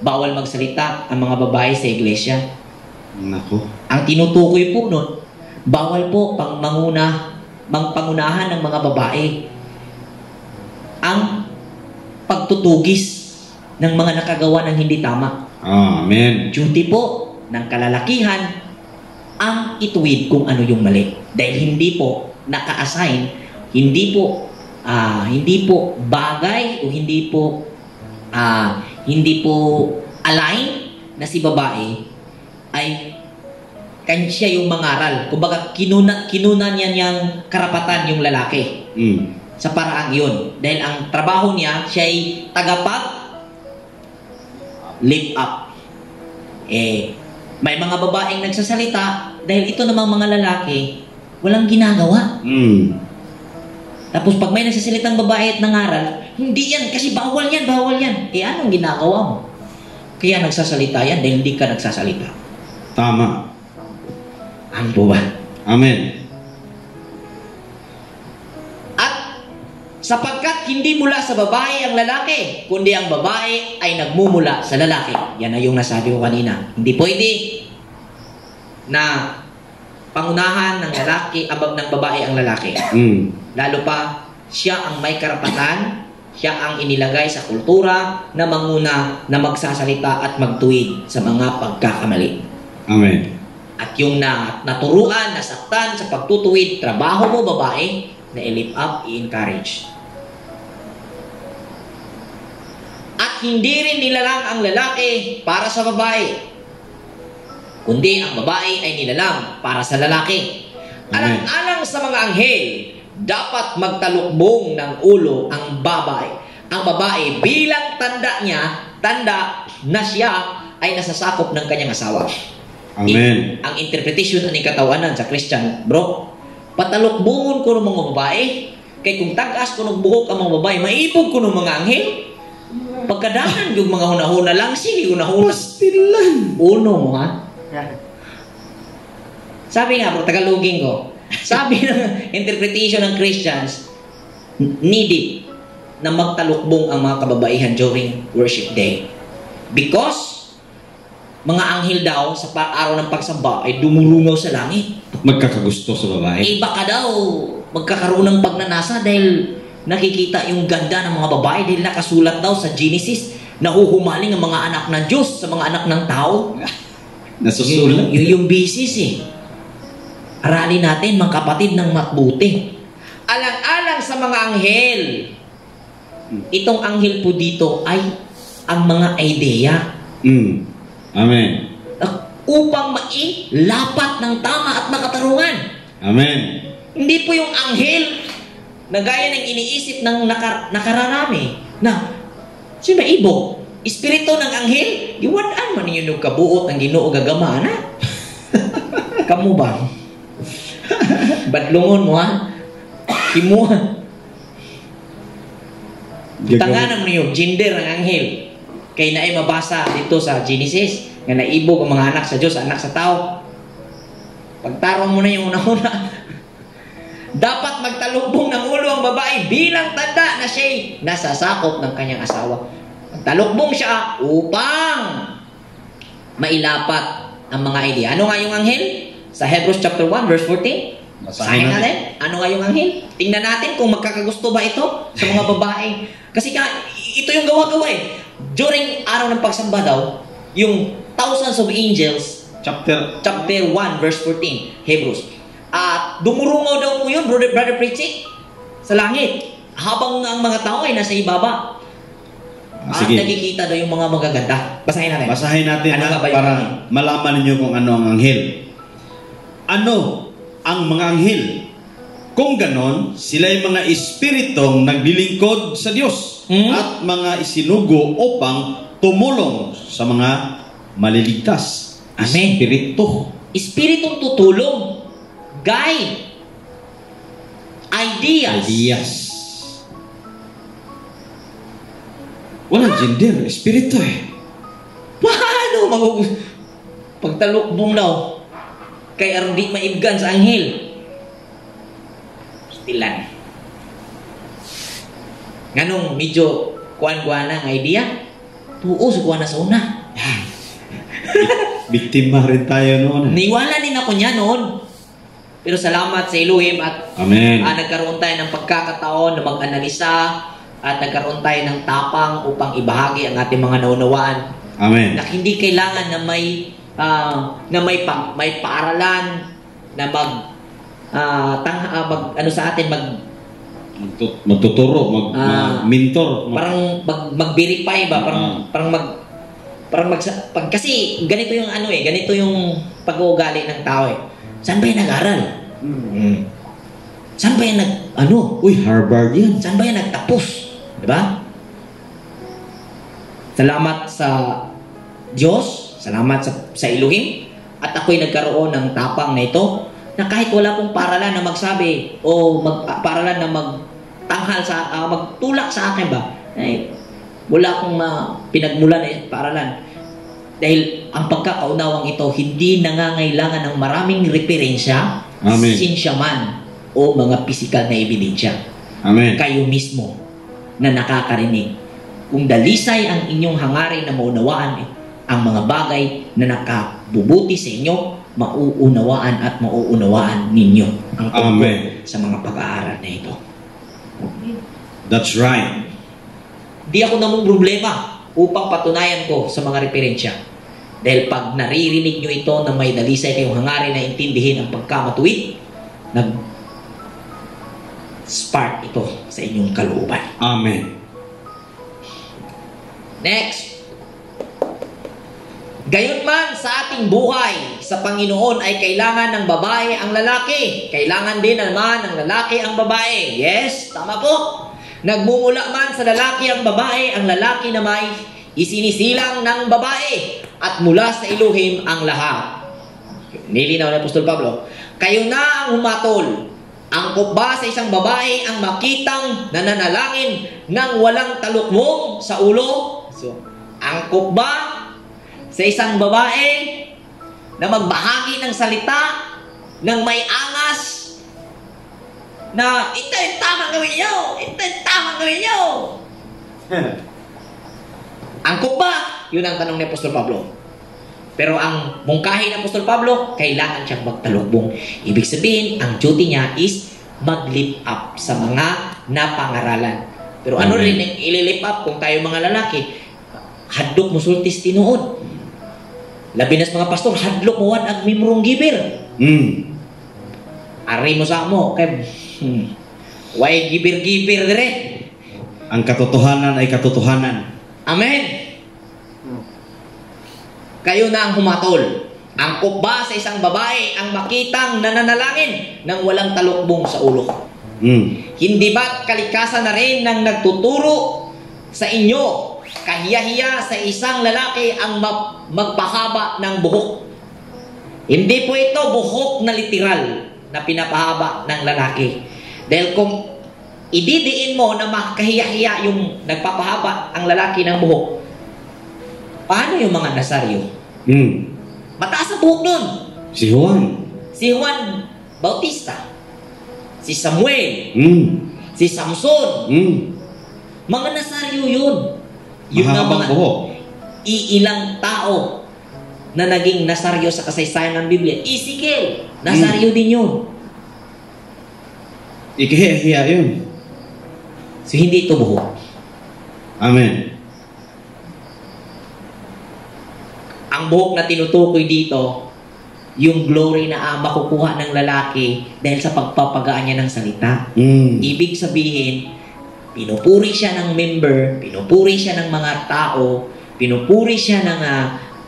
bawal magsalita ang mga babae sa iglesia. Nako. Ang tinutukoy po nun, bawal po pangunahan ng mga babae ang pagtutugis ng mga nakagawa ng hindi tama. Amen. Duty po ng kalalakihan ang ituwid kung ano yung mali. Dahil hindi po naka-assign, hindi po bagay o hindi po align na si babae ay siya yung mangaral. Kumbaga, kinunan niya niyang karapatan yung lalaki. Sa paraang yun. Dahil ang trabaho niya, siya ay lift up. May mga babaeng nagsasalita dahil ito namang mga lalaki, walang ginagawa. Tapos pag may nagsasalitang babae at nangaral, hindi yan, kasi bawal yan. Anong ginagawa mo? Kaya nagsasalita yan dahil hindi ka nagsasalita. Tama. Ano po ba? Amen. At sapagkat hindi mula sa babae ang lalaki, kundi ang babae ay nagmumula sa lalaki. Yan na yung nasabi ko kanina. Hindi pwede na pangunahan ng lalaki abang ng babae ang lalaki. Lalo pa, siya ang may karapatan, siya ang inilagay sa kultura na manguna, na magsasalita at magtuwid sa mga pagkakamali. Amen. At yung naturuan, nasaktan sa pagtutuwid, trabaho mo babae, na i-lift up, i-encourage. At hindi rin nilalang ang lalaki para sa babae, kundi ang babae ay nilalang para sa lalaki. Alang-alang sa mga anghel, dapat magtalukbong ng ulo ang babae. Ang babae bilang tanda na siya ay nasasakop ng kanyang asawa. Amen. Ang interpretation ng katawanan sa Christian, bro, patalukbungon ko ng mga babae, kay kung tagas ko ng buhok ang mga babae, maipog ko ng mga anghel. Pagkadahan yung mga hunahuna lang, sige hunahuna. Pastilan. Uno mo, ha? Sabi nga, bro, Tagalogin ko, sabi ng interpretation ng Christians, needed na magtalukbong ang mga kababaihan during worship day. Because mga anghel daw sa araw ng pagsamba ay dumulungaw sa langit. Magkakagusto sa babae. Eh baka daw magkakaroon ng pagnanasa dahil nakikita yung ganda ng mga babae dahil nakasulat daw sa Genesis, nahuhumaling ang mga anak ng Diyos sa mga anak ng tao. Nasusulat. Yung basis eh. Aralin natin mga kapatid ng matbuti. Alang-alang sa mga anghel. Itong anghel po dito ay ang mga idea. Amen. Upang mailapat ng tama at nakatarungan. Amen. Hindi po yung anghel na gaya ng iniisip ng nakararami na si maibo, espiritu ng anghel, giwadaan man ninyo ng kabuot ng Ginoo gagamana. Kamu ba? Badlungon mo ha? Himuhan. Tanganan mo yung gender ng anghel. Kaya na ay mabasa dito sa Genesis nga naibog ang mga anak sa Diyos, anak sa tao. Pagtarong mo na yung una-una. Dapat magtalukbong ng ulo ang babae bilang tanda na siya'y nasasakop ng kanyang asawa. Magtalukbong siya upang mailapat ang mga idea. Ano nga yung anghel? Sa Hebrews chapter 1 verse 14. Basahin natin. Ano nga yung anghel? Tingnan natin kung magkakagusto ba ito sa mga babae. Kasi ito yung gawa-gawa eh. During araw ng pagsamba daw, yung thousands of angels, chapter 1 verse 14, Hebrews. At dumurungaw daw po yun, Brother Preaching, sa langit. Habang ang mga tao ay nasa ibaba. At nakikita daw yung mga magaganda. Basahin natin. Basahin natin ano para malaman niyo kung ano ang anghel. Ano ang mga anghel? Kung ganon, sila ay mga espiritong naglilingkod sa Diyos at mga isinugo upang tumulong sa mga maliligtas. Amen. Espiritong tutulong. Guide. Ideas. Walang gender, espiritu eh. Paano pagtalukbong daw kay aron di maibgan sa anghel? Stilan. Nganong medyo kuan-kuan ang idea? Tuos kuan na sa una. Biktima rin tayo noon. Niwala din ako niya noon. Pero salamat sa Elohim at Amen. Nagkaroon tayo ng pagkakataon na mag-analisa at nagkaroon tayo ng tapang upang ibahagi ang ating mga naunawaan. Amen. Na hindi kailangan na may paaralan na magtuturo, mentor, mag-verify ba, kasi ganito yung ganito yung pag-uugali ng tao eh. Saan ba yan nag-aral? Saan ba yan Harvard yan. Saan ba yan nagtapos? Diba? Salamat sa Diyos, salamat sa Elohim, at ako'y nagkaroon ng tapang na ito, na kahit wala pong paralan na magsabi, o paralan na magtulak sa akin ba, wala akong pinagmulan na paralan. Dahil ang pagkakaunawang ito, hindi nangangailangan ng maraming referensya, sinsya man, o mga pisikal na ebidensya. Amen. Kayo mismo na nakakarinig. Kung dalisay ang inyong hangarin na maunawaan ang mga bagay na nakabubuti sa inyo, mauunawaan at mauunawaan ninyo ang tungkol sa mga pag-aaral na ito. That's right. Di ako namang problema upang patunayan ko sa mga referensya. Dahil pag naririnig nyo ito na may dalisay kayong hangarin na intindihin ang pagkamatuwid, nag-spark ito sa inyong kalooban. Amen. Next. Gayunman sa ating buhay sa Panginoon ay kailangan ng babae ang lalaki. Kailangan din naman ng lalaki ang babae. Yes, tama po. Nagmumula man sa lalaki ang babae, ang lalaki na may isinisilang ng babae. At mula sa Elohim ang lahat. Nilinaw ni Apostol Pablo. Kayo na ang humatol. Angkop ba sa isang babae ang makitang nananalangin ng walang talukmong sa ulo? So, angkop ba sa isang babae na magbahagi ng salita ng may angas na ito yung tamang gawin nyo, ito yung tamang gawin nyo? Angkop ba? Yun ang tanong ni Apostol Pablo. Pero ang mungkahi ng Apostol Pablo, kailangan siyang magtalukbong. Ibig sabihin, ang duty niya is mag-lift up sa mga napangaralan. Pero ano rin ang ililift up kung tayo mga lalaki? Hadlok mo sultis tinuod. Labi nas mga pastor, hadlok mo ag mimrong gibir. Ari mo sa mo, kay way gibir-gibir dire. Ang katotohanan ay katotohanan. Amen. Kayo na ang humatol. Ang kubba sa isang babae ang makitang nananalangin nang walang talukbong sa ulo. Hindi ba kalikasan na rin ng nagtuturo sa inyo, kahiya-hiya sa isang lalaki ang magpahaba ng buhok? Hindi po ito buhok na literal na pinapahaba ng lalaki. Dahil kung ididiin mo na makahiya-hiya yung nagpapahaba ang lalaki ng buhok, paano yung mga Nasaryo? Mataas ang buhok nun. Si Juan. Si Juan Bautista. Si Samuel. Si Samson. Mga Nasaryo yun. Yun ang Mahabang mga buhok. iilang tao na naging Nasaryo sa kasaysayan ng Biblia. Ezekiel, Nasaryo din yun. Ikahiya yun. So hindi ito buhok. Amen. Ang buhok na tinutukoy dito, yung glory na makukuha ng lalaki dahil sa pagpapagaan niya ng salita. Ibig sabihin, pinupuri siya ng member, pinupuri siya ng mga tao, pinupuri siya ng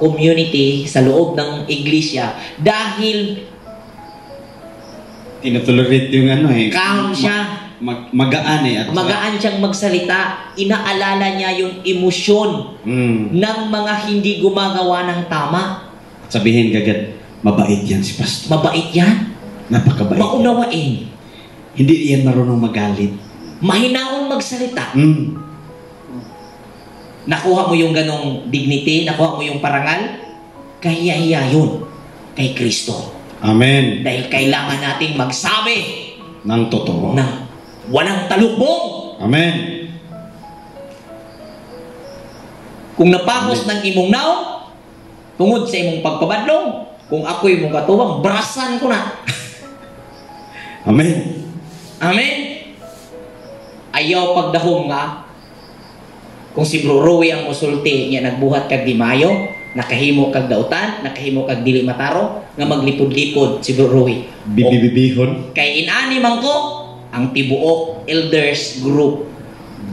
community sa loob ng iglesia dahil Tinutolerate yung calm siya. Magaan at Magaan siyang magsalita. Inaalala niya yung emosyon ng mga hindi gumagawa ng tama. sabihin kagad, mabait yan si Pastor. Mabait yan. Napakabait. Maunawain. Hindi yan marunong magalit. Mahinaon magsalita. Nakuha mo yung ganong dignity, nakuha mo yung parangal, kahiya-hiya yun kay Kristo. Amen. Dahil kailangan nating magsabi Ng totoo. na walang talukbong. Amen. Kung napakos ng imong naon, tungod sa imong pagpabadlong, kung ako'y mong katuwang, brasan ko na. Amen. Amen? Ayaw pagdahom nga, kung si Bro Roy ang musulti niya nagbuhat kag di mayo, nakahimo kag dautan, nakahimo kag dili mataro, nga maglipod-lipod si Bro Roy. Bibibihon. Kay inani man ko, ang tibuok elders group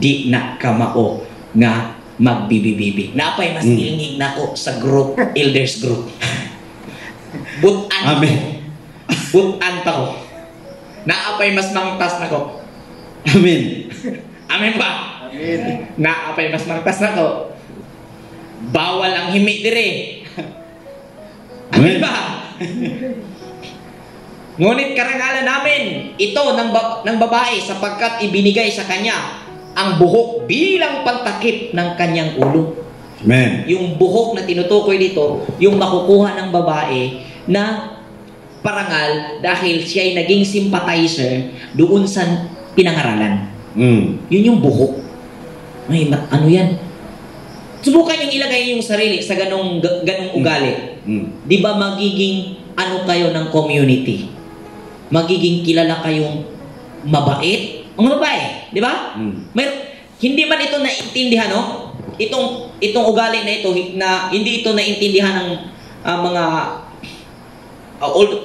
di na kamao nga magbibibibi. Napay mas ilingig nako sa group, elders group. Butan. Amen. Butan pa ko. Naapay mas mangtas nako. Amen. Amen ba? Amen. Naapay mas mangtas nako. Bawal ang himi dire. Amen ba? Ngunit karangalan namin ito ng babae sapagkat ibinigay sa kanya ang buhok bilang pagtakip ng kanyang ulo. Amen. Yung buhok na tinutukoy dito, yung makukuha ng babae na parangal dahil siya ay naging sympathizer doon sa pinangaralan. Yun yung buhok. Ay, ano yan? Subukan yung ilagay yung sarili sa ganong ugali. Di ba magiging ano kayo ng community? Magiging kilala kayong mabait? Ang babae, di ba? Hindi man ito naintindihan, no? Itong ugali na ito, na hindi ito naintindihan ng mga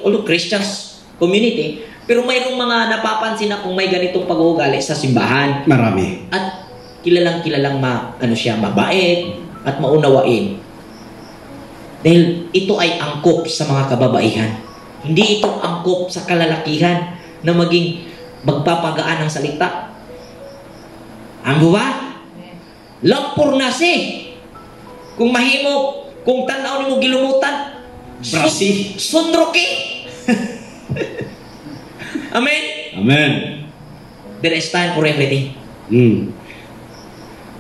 old Christians community, pero mayroong mga napapansin na kung may ganitong pag-uugali sa simbahan. Marami. At kilalang mabait at maunawain. Dahil ito ay angkop sa mga kababaihan. Hindi ito angkop sa kalalakihan na maging magpapagaan ng salita. Ang ba? Lampor na si. Kung mahimo, kung tanaw ni mo gilumutan, Brasi. Sunroki. Amen? Amen. There is time for everything.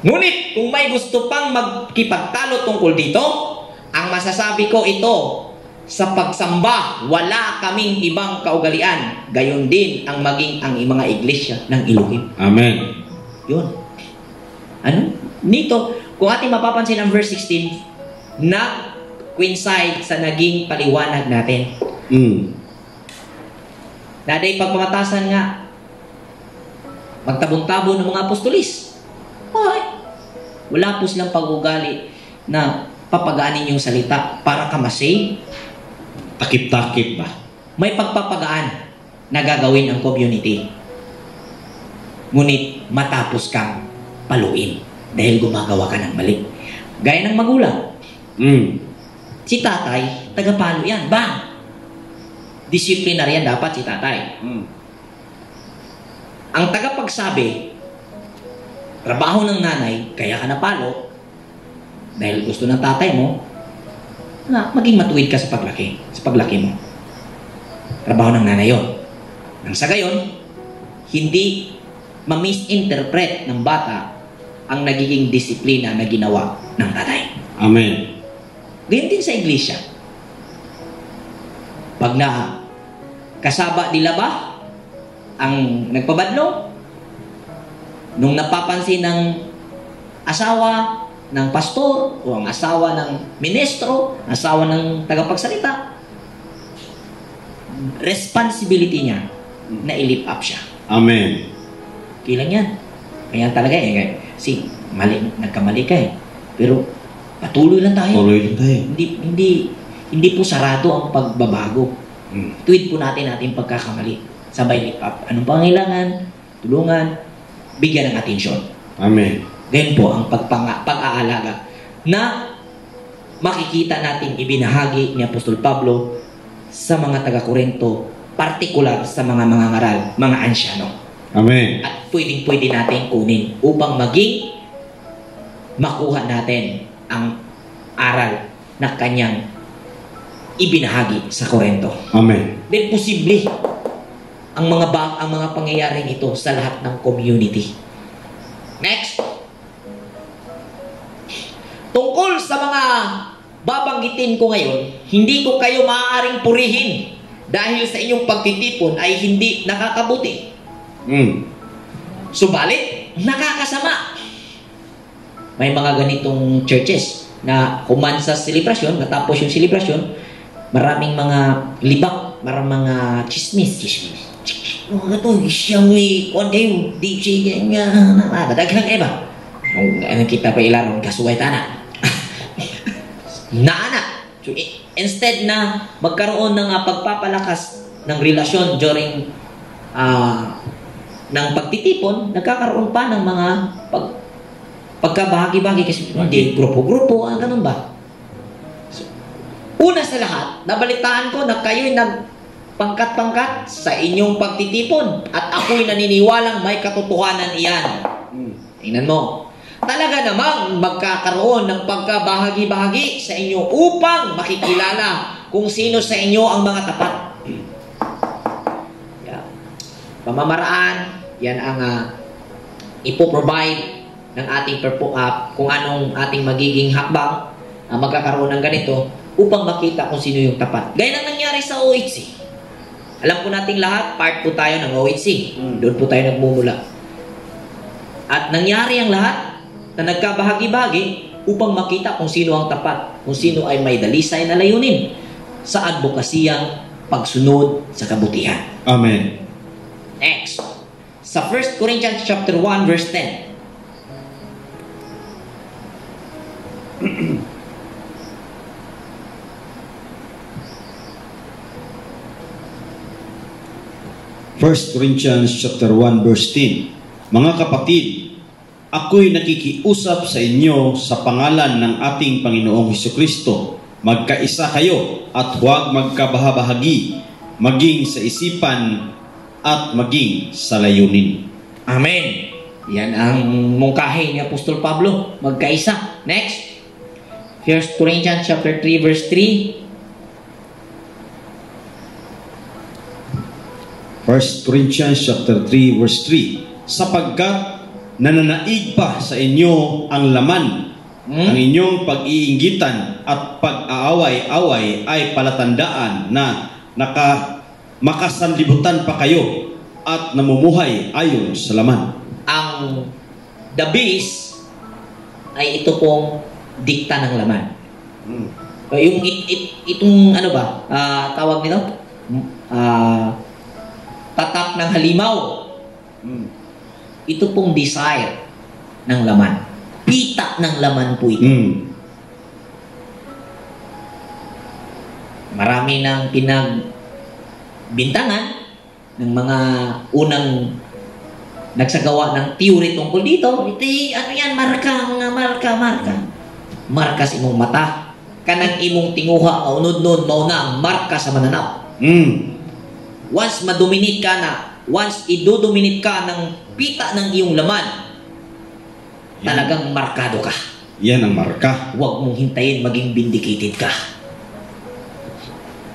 Ngunit, kung may gusto pang magkipagtalo tungkol dito, ang masasabi ko ito, sa pagsamba, wala kaming ibang kaugalian. Gayon din ang maging ang mga iglesia ng Elohim. Amen. Yun. Ano? Nito, kung ating mapapansin ang verse 16, na coincide sa naging paliwanag natin. Naday pagpamatasan nga, magtabon-tabon ng mga apostolis. Ay, wala po silang pag-ugali na papagaanin yung salita para ka masave. Takip-takip ba? May pagpapagaan na gagawin ang community. Ngunit matapos kang paluin dahil gumagawa ka ng mali. Gaya ng magulang. Si tatay, tagapalo yan. Bang! Disciplinaryan dapat si tatay. Ang tagapagsabi, trabaho ng nanay, kaya ka napalo dahil gusto ng tatay mo na maging matuwid ka sa paglaki mo. Trabaho ng nanay yun. Nang sa gayon, hindi ma-misinterpret ng bata ang nagiging disiplina na ginawa ng tatay. Amen. Ganyan din sa iglesia. Pag na kasaba nila ba ang nagpabadlo, nung napapansin ng asawa ng pastor o ang asawa ng ministro, asawa ng tagapagsalita, responsibility niya na i-lift up siya. Amen. Kilang yan. Kaya talaga nagkamali ka eh. Pero patuloy lang tayo. Tuloy lang tayo. Hindi po sarado ang pagbabago. Tuwid po natin pagkakamali. Sabay lift up. Anong pangailangan? Tulungan. Bigyan ng atensyon. Amen. Ganyan po ang pag-aalaga na makikita natin ibinahagi ni Apostol Pablo sa mga taga-Korinto, partikular sa mga mangangaral, mga ansyano. Amen. At pwedeng-pwede natin kunin upang makuha natin ang aral na kanyang ibinahagi sa Korinto. Amen. Then posible ang mga pangyayaring ito sa lahat ng community. Next. Tungkol sa mga babanggitin ko ngayon, hindi ko kayo maaaring purihin dahil sa inyong pagtitipon ay hindi nakakabuti. Subalit, nakakasama. May mga ganitong churches na kuman sa selebrasyon, natapos yung selebrasyon, maraming mga libak, maraming mga chismis. Mga ito, siyang kuwan kayo, DJ kaya madaglang ba? Anong kita pa ilaron, kasuway tana. Naana. So, instead na magkaroon ng pagpapalakas ng relasyon during ng pagtitipon, nagkakaroon pa ng mga pagkabahagi-bahagi kasi hindi grupo-grupo, ganun ba? So, una sa lahat, nabalitaan ko na kayo'y nagpangkat-pangkat sa inyong pagtitipon at ako'y naniniwalang may katotohanan iyan. Tingnan mo. Talaga namang magkakaroon ng pagkabahagi-bahagi sa inyo upang makikilala kung sino sa inyo ang mga tapat. Pamamaraan, yan ang ipoprovide ng ating kung anong ating magiging hakbang magkakaroon ng ganito upang makita kung sino yung tapat. Gaya ng nangyari sa OHC. Alam po nating lahat, part po tayo ng OHC. Doon po tayo nagmumula. At nangyari ang lahat na nagkabahagi-bahagi upang makita kung sino ang tapat, kung sino ay may dalisay na layunin sa advokasiyang pagsunod sa kabutihan. Amen. Next, sa 1 Corinthians chapter 1 verse 10. First Corinthians chapter 1 verse 10. Mga kapatid, ako'y nakikiusap sa inyo sa pangalan ng ating Panginoong Hesukristo. Magkaisa kayo at huwag magkabahabahagi, maging sa isipan at maging sa layunin. Amen. Yan ang mungkahi ni Apostol Pablo. Magkaisa. Next. 1 Corinthians chapter 3 verse 3. 1 Corinthians chapter 3 verse 3. Sapagkat nananaig pa sa inyo ang laman, ang inyong pag-iinggitan at pag-aaway-away ay palatandaan na makasanlibutan pa kayo at namumuhay ayon sa laman. Ang the beast ay ito pong dikta ng laman. Yung itong ano ba? Tawag nito? Tatak ng halimaw. Ito pong desire ng laman. Pita ng laman po ito. Marami nang pinagbintangan ng mga unang nagsagawa ng theory tungkol dito. Ito, ano yan? Marka, mga marka. Marka sa imong mata. Kanang imong tinguha, maunod-nod, mauna ang marka sa mananaw. Once madominate ka na, once idodominate ka ng pita ng iyong laman, talagang markado ka. Yan ang marka. Huwag mong hintayin maging vindicated ka.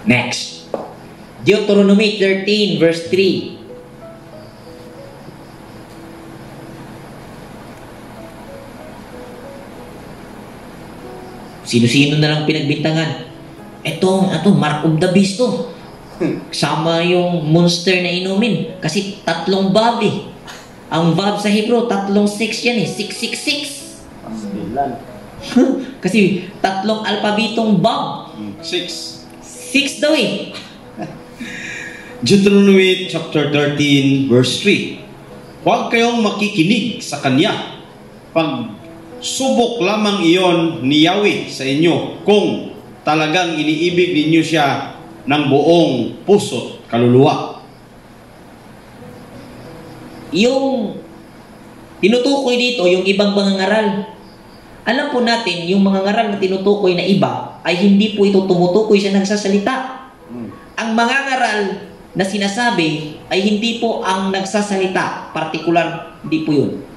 Next. Deuteronomy 13 verse 3. Sino-sino na lang pinagbintangan. Ito, Mark of the Beast to. Sama yung monster na inumin. Kasi 3 valve eh. Ang valve sa Hebrew, 3-6 yan eh. 666. Kasi 3 alpabetong valve. 6 daw eh. Deuteronomy chapter 13 verse 3. Huwag kayong makikinig sa kanya. Subok lamang iyon ni Yahweh sa inyo kung talagang iniibig ninyo siya ng buong puso't kaluluwa. Yung tinutukoy dito, yung ibang mga ngaral. Alam po natin, yung mga ngaral na tinutukoy na iba, ay hindi po ito tumutukoy sa nagsasalita. Ang mga ngaral na sinasabi ay hindi po ang nagsasalita. Partikular, hindi po yun.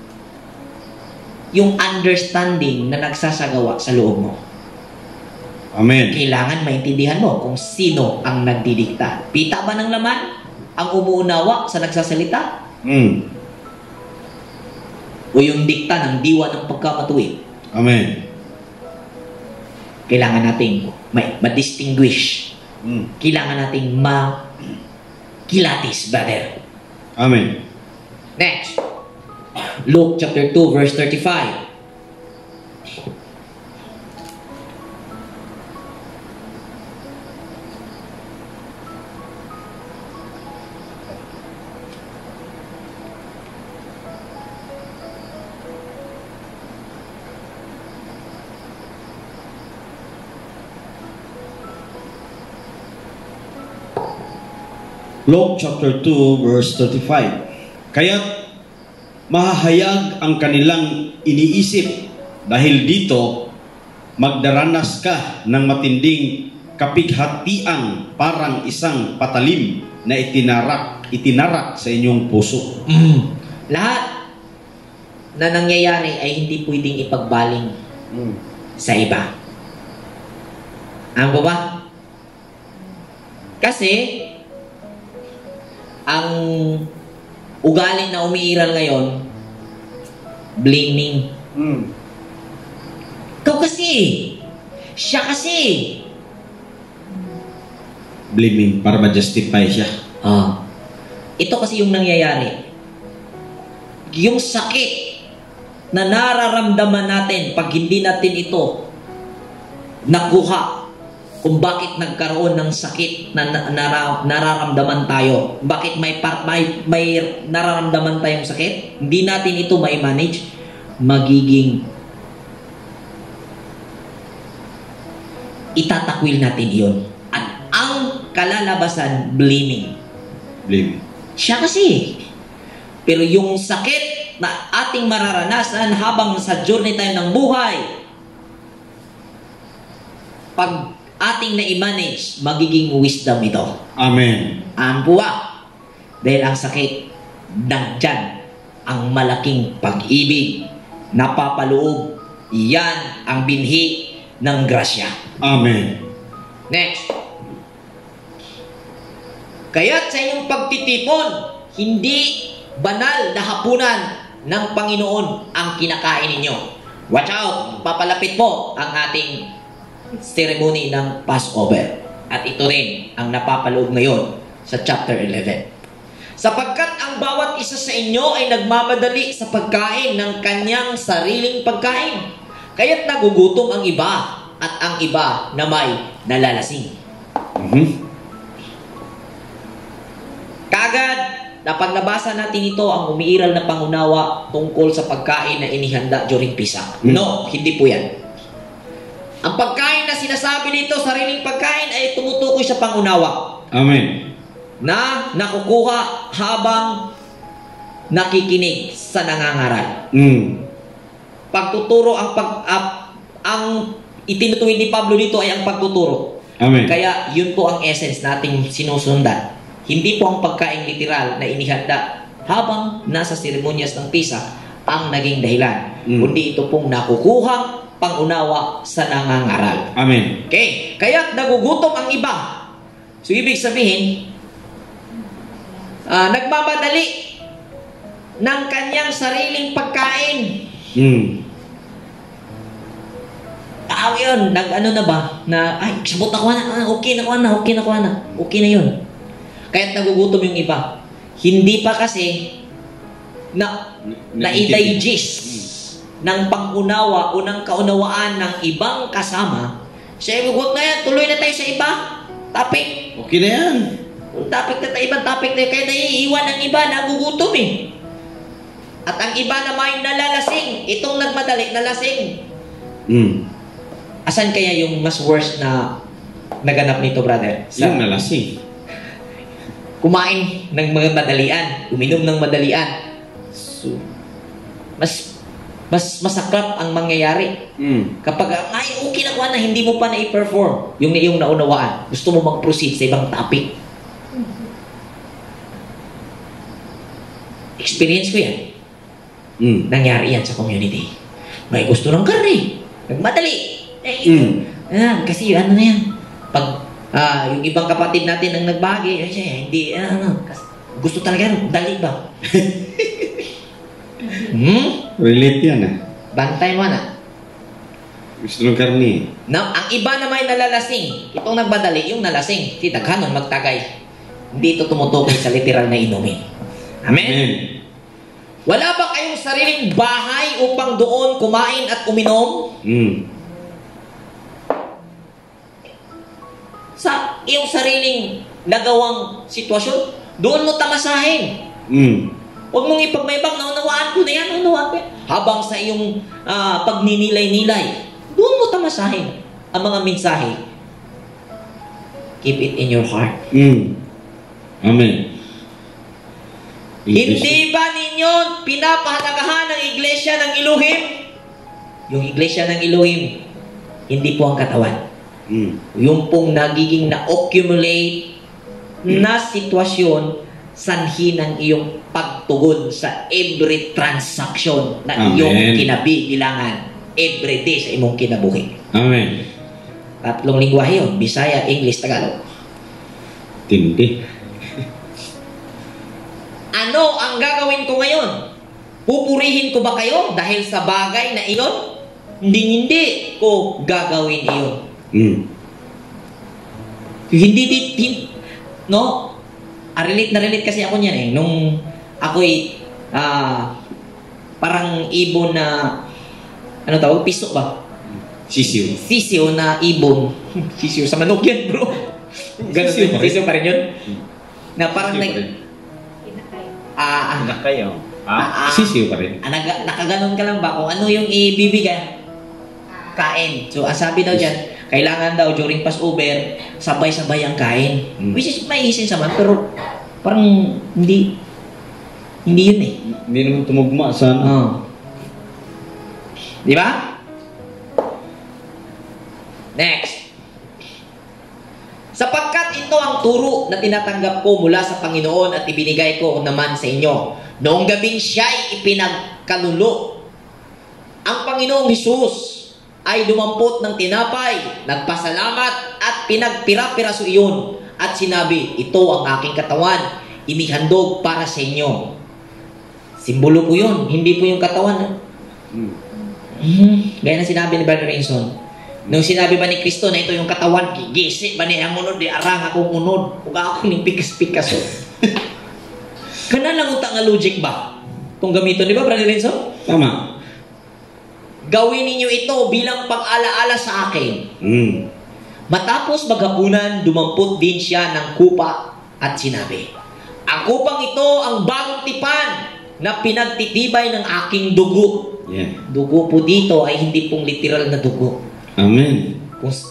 Yung understanding na nagsasagawa sa loob mo. Amen. Kailangan maintindihan mo kung sino ang nagdidikta. Pita ba ng laman ang umuunawa sa nagsasalita? O yung dikta ng diwa ng pagkamatuwid? Amen. Kailangan natin ma-distinguish. Kailangan natin ma-kilatis, brother. Amen. Next. Luke chapter 2 verse 35. Luke chapter 2 verse 35. Kaya't mahahayag ang kanilang iniisip dahil dito magdaranas ka ng matinding kapighatian parang isang patalim na itinarak sa inyong puso. Lahat na nangyayari ay hindi pwedeng ipagbaling sa iba. Ano ba? Kasi ang ugaling na umiiral ngayon, blaming. Ikaw kasi, siya kasi. Blaming para ma-justify siya. Ito kasi yung nangyayari. Yung sakit na nararamdaman natin pag hindi natin ito nakuha, kung bakit nagkaroon ng sakit na nararamdaman tayo, bakit may nararamdaman tayong sakit, hindi natin ito mai-manage, magiging itatakwil natin iyon. At ang kalalabasan, blaming. Siya kasi. Pero yung sakit na ating mararanasan habang sa journey tayo ng buhay, pag ating na-manage, magiging wisdom ito. Amen. Ang buwa. Dahil ang sakit, nandyan ang malaking pag-ibig, napapaloob. Yan ang binhi ng grasya. Amen. Next. Kaya't sa inyong pagtitipon, hindi banal na hapunan ng Panginoon ang kinakain ninyo. Watch out, papalapit po ang ating ceremony ng Passover. At ito rin ang napapaloob ngayon sa chapter 11. Sapagkat ang bawat isa sa inyo ay nagmamadali sa pagkain ng kanyang sariling pagkain. Kaya't nagugutom ang iba at ang iba na may nalalasing. Kagad, napag nabasa natin ito, ang umiiral na pangunawa tungkol sa pagkain na inihanda during Pisa. No, hindi po yan. Ang pagkain na sinasabi dito, sariling pagkain, ay tumutukoy sa pangunawa. Amen. Na nakukuha habang nakikinig sa nangangaral. Pagtuturo ang itinutuwid ni Pablo dito ay ang pagtuturo. Amen. Kaya yun po ang essence nating sinusundan. Hindi po ang pagkain literal na inihanda habang nasa seremonyas ng Pisa ang naging dahilan. Kundi ito pong nakukuhang pangunawa sa nangangaral. Amen. Okay. Kaya nagugutom ang iba. So ibig sabihin, nagmamadali ng kanyang sariling pagkain. Yun, nag-ano na ba? Na, ay, sabot na ko na. Okay na yun. Kaya't nagugutom yung iba. Hindi pa kasi na-digest ng pangunawa o ng kaunawaan ng ibang kasama. Siya, huwag na yan. Tuloy na tayo sa iba. Topic. Okay na yan. Topic na tayo, ibang topic na yun. Kaya naiiwan ang iba, nagugutom eh. At ang iba na may nalalasing, itong nagmadali, nalasing. Asan kaya yung mas worst na naganap nito, brother? Yung nalasing. Kumain ng mga madalian, uminom ng madalian. So, mas masaklap ang mangyayari. Kapag, ay, okay na hindi mo pa na-perform yung iyong naunawaan. Gusto mo mag-proceed sa ibang topic. Experience ko yan. Nangyari yan sa community. May gusto ng karne. Nagmadali. Kasi ano na yan. Pag yung ibang kapatid natin ang nagbagi, hindi, gusto talaga yan. Dali ba? Relate yan Bantay mo na. Gusto ng karni. Ang iba na may nalalasing, itong nagmadali, yung nalasing, si Daghanon magtagay. Hindi ito tumutukoy sa literal na inumin. Amen? Wala ba kayong sariling bahay upang doon kumain at uminom? Sa iyong sariling nagawang sitwasyon, doon mo tamasahin. Huwag mong ipagmaybang, naunawaan ko na yan, habang sa iyong pagninilay-nilay, doon mo tamasahin ang mga mensahe. Keep it in your heart. Amen. Hindi ba ninyo pinapahalagahan ng iglesia ng Elohim? Yung iglesia ng Elohim, hindi po ang katawan. Yung pong nagiging na-accumulate na sitwasyon sanhi ng iyong pagtugon sa every transaction na iyong kinabibilangan every day sa imong kinabuhi. Amen. 3 lingwahe yun, Bisaya, English, Tagalog. Tindi. Ano ang gagawin ko ngayon? Pupurihin ko ba kayo dahil sa bagay na iyon? Hindi ko gagawin iyon. Hindi, no? Relate kasi ako niyan eh. Nung ako'y parang ibon na, ano tawag? Piso ba? Sisiw na ibon. Sisiw sa manok yan, bro. Ganun, sisiw pa rin yun. Na parang sisiw pa rin. Nakaganon ka lang ba? Kung ano yung ibibigay, kain. So, ang sabi daw dyan, kailangan daw during Passover, sabay-sabay ang kain. Which is may isinsaman, pero parang hindi yun eh. Hindi naman tumugma sa Di ba? Next. Sapagkat ito ang turo na tinatanggap ko mula sa Panginoon at ibinigay ko naman sa inyo. Noong gabing siya'y ipinagkalulo, ang Panginoong Hesus ay dumampot ng tinapay, nagpasalamat at pinagpira-piraso iyon at sinabi, ito ang aking katawan, inihandog para sa inyo. Simbolo po yun, hindi po yung katawan. Gaya na sinabi ni Brother Rinson. Nung sinabi ba ni Kristo na ito yung katawan, gigisi ba niya ang munod, di arang akong munod, huwag ako ng pikas-pikas. Kana lang utang nga logic ba? Itong gamito, di ba, Brother Rinson? Tama. Gawin ninyo ito bilang pag-alaala sa akin. Matapos maghapunan, dumampot din siya ng kupa at sinabi, ang kupang ito ang bagong tipan na pinagtitibay ng aking dugo. Dugo po dito ay hindi pong literal na dugo. Amen.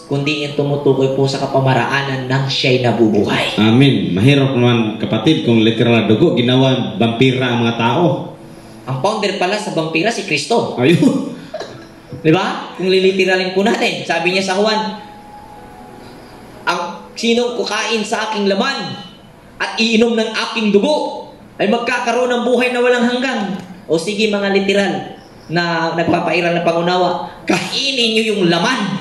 Kundi yung tumutukoy po sa kapamaraanan ng siya'y nabubuhay. Amen. Mahirap naman kapatid kung literal na dugo, ginawa vampira ang mga tao. Ang founder pala sa vampira si Kristo. Ayun. Diba? Kung liliteralin po natin, sabi niya sa Juan, ang sinong kukain sa aking laman at iinom ng aking dugo ay magkakaroon ng buhay na walang hanggan. O sige mga literal na nagpapairal na pangunawa, kainin niyo yung laman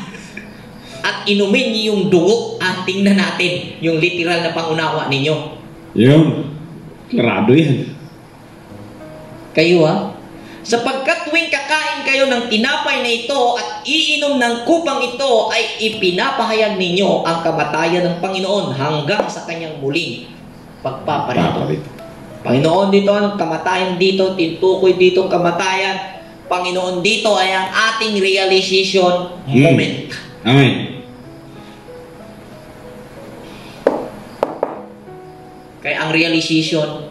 at inumin niyo yung dugo at tingnan natin yung literal na pangunawa ninyo. Yun. Klarado yan. Kayo sapagkat tuwing kakain kayo ng tinapay na ito at iinom ng kupang ito ay ipinapahayag ninyo ang kamatayan ng Panginoon hanggang sa kanyang muling pagpaparito. Panginoon dito, ang kamatayan dito, tintukoy dito ang kamatayan. Panginoon dito ay ang ating realization moment. Amen. Kaya ang realization,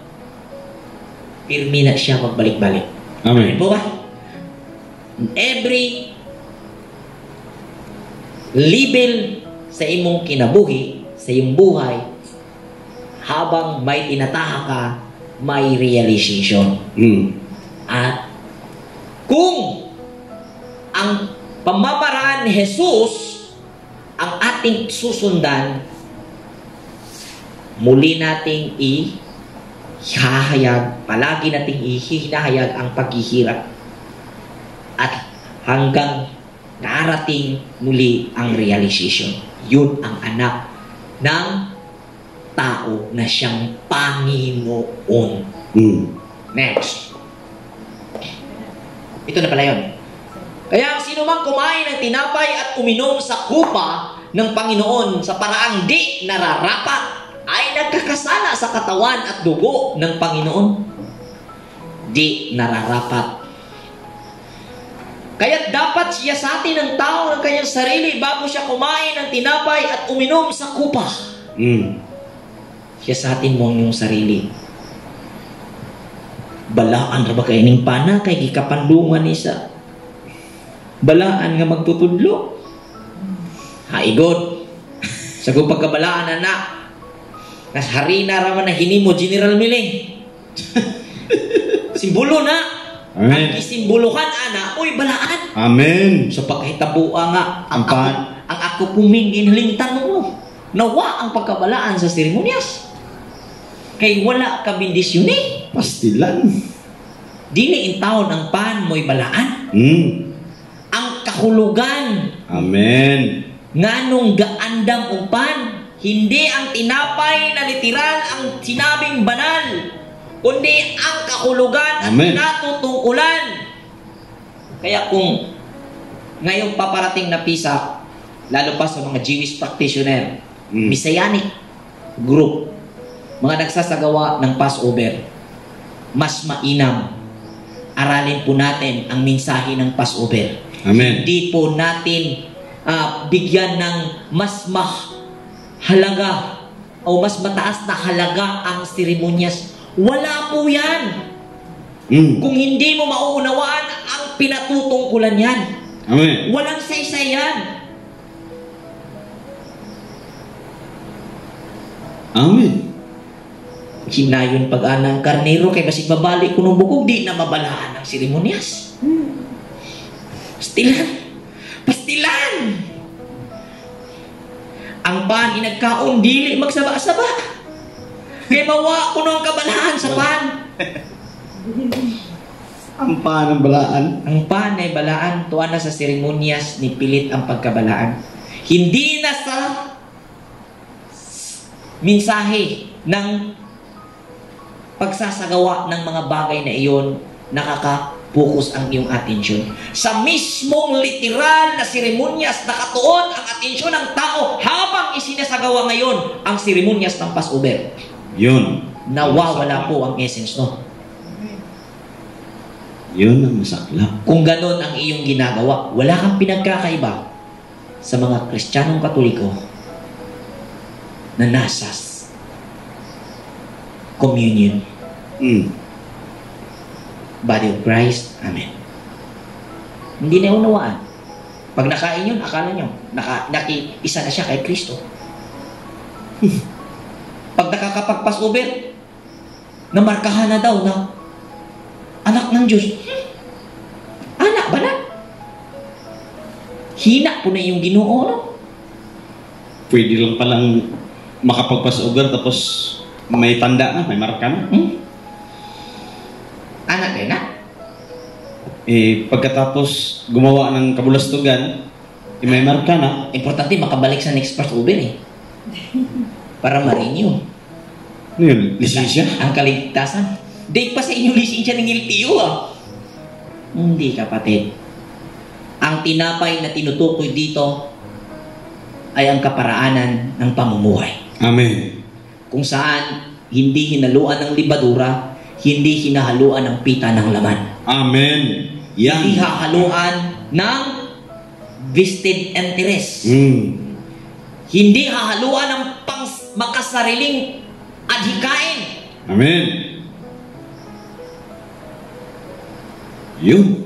pirmi na siya magbalik-balik. Amen. Po ba? Every level sa imong kinabuhi, sa iyong buhay, habang may tinataha ka, may realization. At kung ang pamamaraan ni Jesus ang ating susundan, muli nating ihahayag, palagi nating ihinahayag ang paghihirap at hanggang narating muli ang realization. Yun ang anak ng tao na siyang Panginoon. Next. Ito na pala yun. Kaya sino mang kumain ng tinapay at uminom sa kupa ng Panginoon sa paraang di nararapat ay nagkakasala sa katawan at dugo ng Panginoon. Di nararapat. Kaya dapat siya sa atin ng tao ng kanyang sarili bago siya kumain ng tinapay at uminom sa kupa. Siya sa atin mo yung sarili. Balaan na ba kayo ng pana kay gikapandungan isa? Balaan nga magtutudlo? Haigod. Sa pagkabalaan anak, nas harina raman na hinimo General Miling. Simbolo na. Amen. Ang isimbuluhan ana, uy balaan. Amen. So pagkahitabuha nga ang Ang ako pumingin halingtan mo. Nawa ang pagkabalaan sa seremonyas. Kay wala ka bendisyon Pastilan. Dili in taon ang pan mo'y balaan. Ang kahulugan. Amen. Nganong gaandam o pan, hindi ang tinapay na literal ang sinabing banal, kundi ang kahulugan at natutungkulan. Kaya kung ngayong paparating na Pisa, lalo pa sa mga Jewish practitioner, Messianic group, mga nagsasagawa ng Passover, mas mainam aralin po natin ang mensahe ng Passover. Amen. Hindi po natin bigyan ng mas mahalaga o mas mataas na halaga ang seremonyas. Wala po yan. Kung hindi mo mauunawaan ang pinatutungkulan yan. Amen. Walang saysay yan. Amen. Hinayon pag-anang karnero kay basig mabalik kunong bukog, di na mabalaan ang seremonyas. Pastilan. Ang pan inagkaon dili magsaba-saba. Kay mawa kuno ang kabalaan sa pan. Ang pan ng balaan. Ang pan ay balaan, tuwa na sa seremonyas ni pilit ang pagkabalaan. Hindi na sa mensahe ng pagsasagawa ng mga bagay na iyon nakaka-focus ang iyong atensyon. Sa mismong literal na seremonyas nakatuon ang atensyon ng tao habang isinasagawa ngayon ang seremonyas ng Passover. Yun. Nawawala po ang essence, no? Yun ang masaklap. Kung ganon ang iyong ginagawa, wala kang pinagkakaiba sa mga Kristiyanong Katoliko na nasa communion. Body of Christ. Amen. Hindi na unawaan. Pag nakain yun, akala nyo, isa na siya kay Kristo. Pag nakakapag-Passover, namarkahan na daw na anak ng Diyos. Anak ba na? Hina po na yung Ginoo, no? Pwede lang palang makapag-Passover tapos may tanda na, may marka na. Anak din na? Pagkatapos gumawa ng kabulastugan, may marka na. Importante makabalik sa next Passover eh. Para ma-renew. Ano yun? Lisensya? Ang kaligtasan. Date pa sa inyong lisensya ng LTO Hindi, kapatid. Ang tinapay na tinutukoy dito ay ang kaparaanan ng pamumuhay. Amen. Kung saan hindi hinaluan ng libadura, hindi hinahaluan ng pita ng laman. Amen. Yan. Hindi hahaluan ng vested interest. Hindi hahaluan ng makasariling adhikain. Amen. Yun.